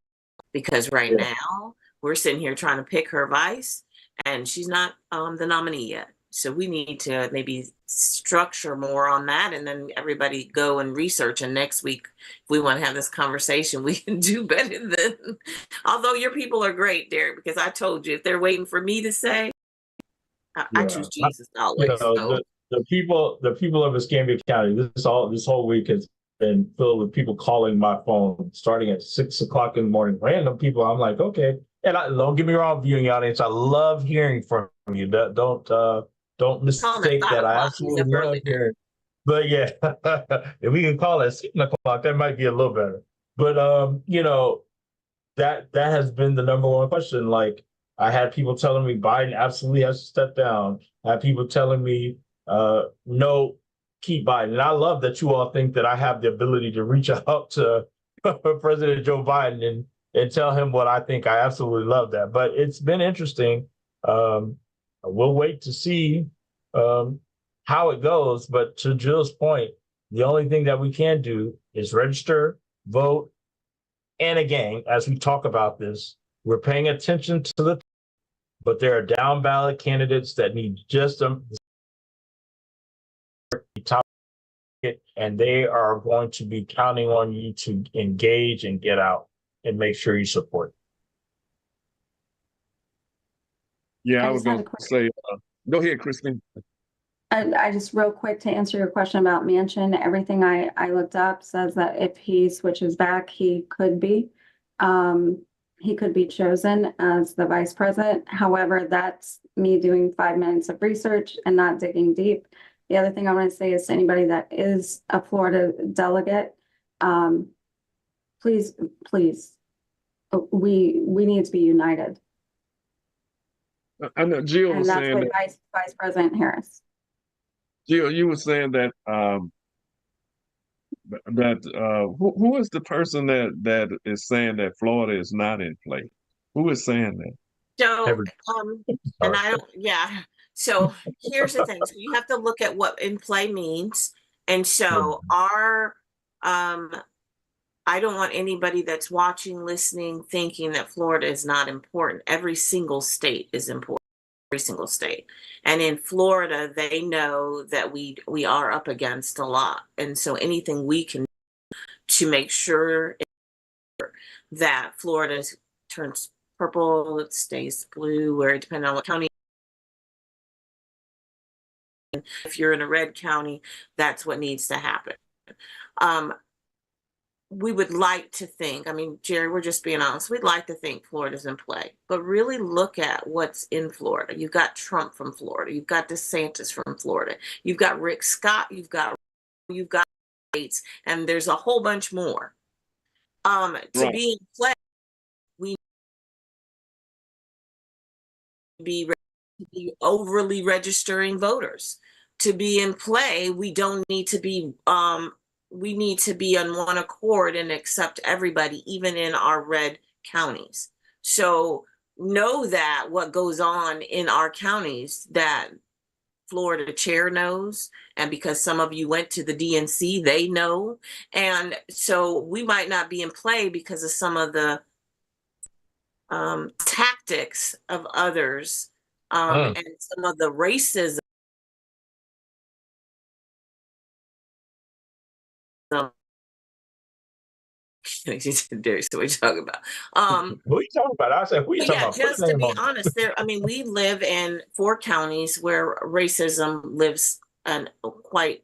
Because right now we're sitting here trying to pick her vice, and she's not the nominee yet. So we need to maybe structure more on that, and then everybody go and research. And next week, if we want to have this conversation, we can do better than. Although your people are great, Derek, because I told you if they're waiting for me to say, I choose Jesus always. So. The people of Escambia County, this whole week has been filled with people calling my phone starting at 6 o'clock in the morning. Random people. I'm like, okay. And don't get me wrong, viewing audience, I love hearing from you. Don't mistake that. I absolutely love hearing. But yeah, if we can call it 7 o'clock, that might be a little better. But that has been the number one question. Like, I had people telling me Biden absolutely has to step down. I had people telling me, no, keep Biden. And I love that you all think that I have the ability to reach out to President Joe Biden and tell him what I think. I absolutely love that. But it's been interesting. We'll wait to see how it goes. But to Jill's point, the only thing that we can do is register, vote, and again, as we talk about this, we're paying attention to but there are down ballot candidates that need just a top, and they are going to be counting on you to engage and get out and make sure you support. Yeah, I was going to say, go ahead, Christine. I just real quick to answer your question about Manchin, everything I looked up says that if he switches back, he could be chosen as the vice president. However, that's me doing 5 minutes of research and not digging deep. The other thing I want to say is to anybody that is a Florida delegate, please, we need to be united. I know Jill was saying that Vice President Harris. Jill, you were saying that who is the person that is saying that Florida is not in play? Who is saying that? So, and I don't, yeah. So here's the thing. So you have to look at what in play means. And so I don't want anybody that's watching, listening, thinking that Florida is not important. Every single state is important. Every single state. And in Florida, they know that we are up against a lot. And so anything we can do to make sure that Florida turns purple, it stays blue, where depending on what county. If you're in a red county, that's what needs to happen. We would like to think, I mean, Jerry, we're just being honest, we'd like to think Florida's in play, but really look at what's in Florida. You've got Trump from Florida. You've got DeSantis from Florida. You've got Rick Scott. You've got states, and there's a whole bunch more. To be in play, we need to be overly registering voters. To be in play, we don't need to be we need to be on one accord and accept everybody, even in our red counties. So know that what goes on in our counties, that Florida chair knows, and because some of you went to the DNC, they know. And so we might not be in play because of some of the tactics of others and some of the racism. So what you talking about? Who are you talking about? I said, who are you talking about? Just to be honest, we live in 4 counties where racism lives quite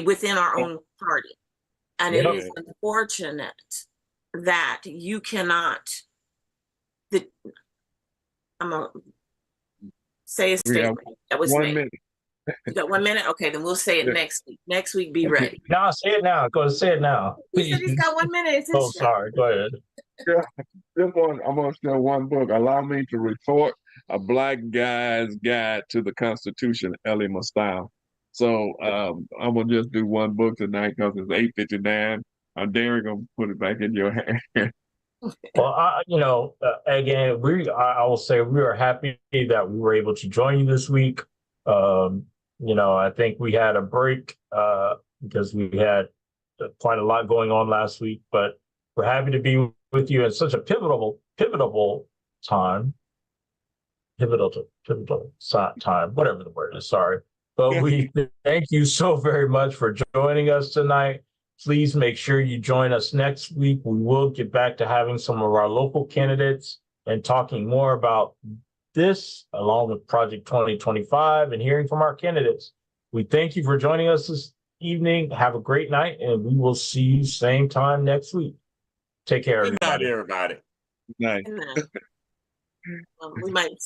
within our own party. And it is unfortunate that you cannot I'm gonna say a We have statement that was 1 made. minute. You got 1 minute? Okay, then we'll say it Yeah. next week. Next week, be Okay. ready. No, say it now. Go say it now. He said he's got 1 minute. It's Oh, his show. sorry. Go ahead. Yeah, I'm gonna share one book. Allow me to report a black guy's guide to the Constitution, Ellie Style. So I'm gonna just do one book tonight because it's 8:59. I'm daring gonna put it back in your hand. Well, again, I will say we are happy that we were able to join you this week. I think we had a break because we had quite a lot going on last week, but we're happy to be with you in such a pivotal time, time, whatever the word is. Sorry, but we thank you so very much for joining us tonight. Please make sure you join us next week. We will get back to having some of our local candidates and talking more about this, along with Project 2025, and hearing from our candidates. We thank you for joining us this evening. Have a great night, and we will see you same time next week. Take care, Good night, everybody. everybody. Nice. And then, we might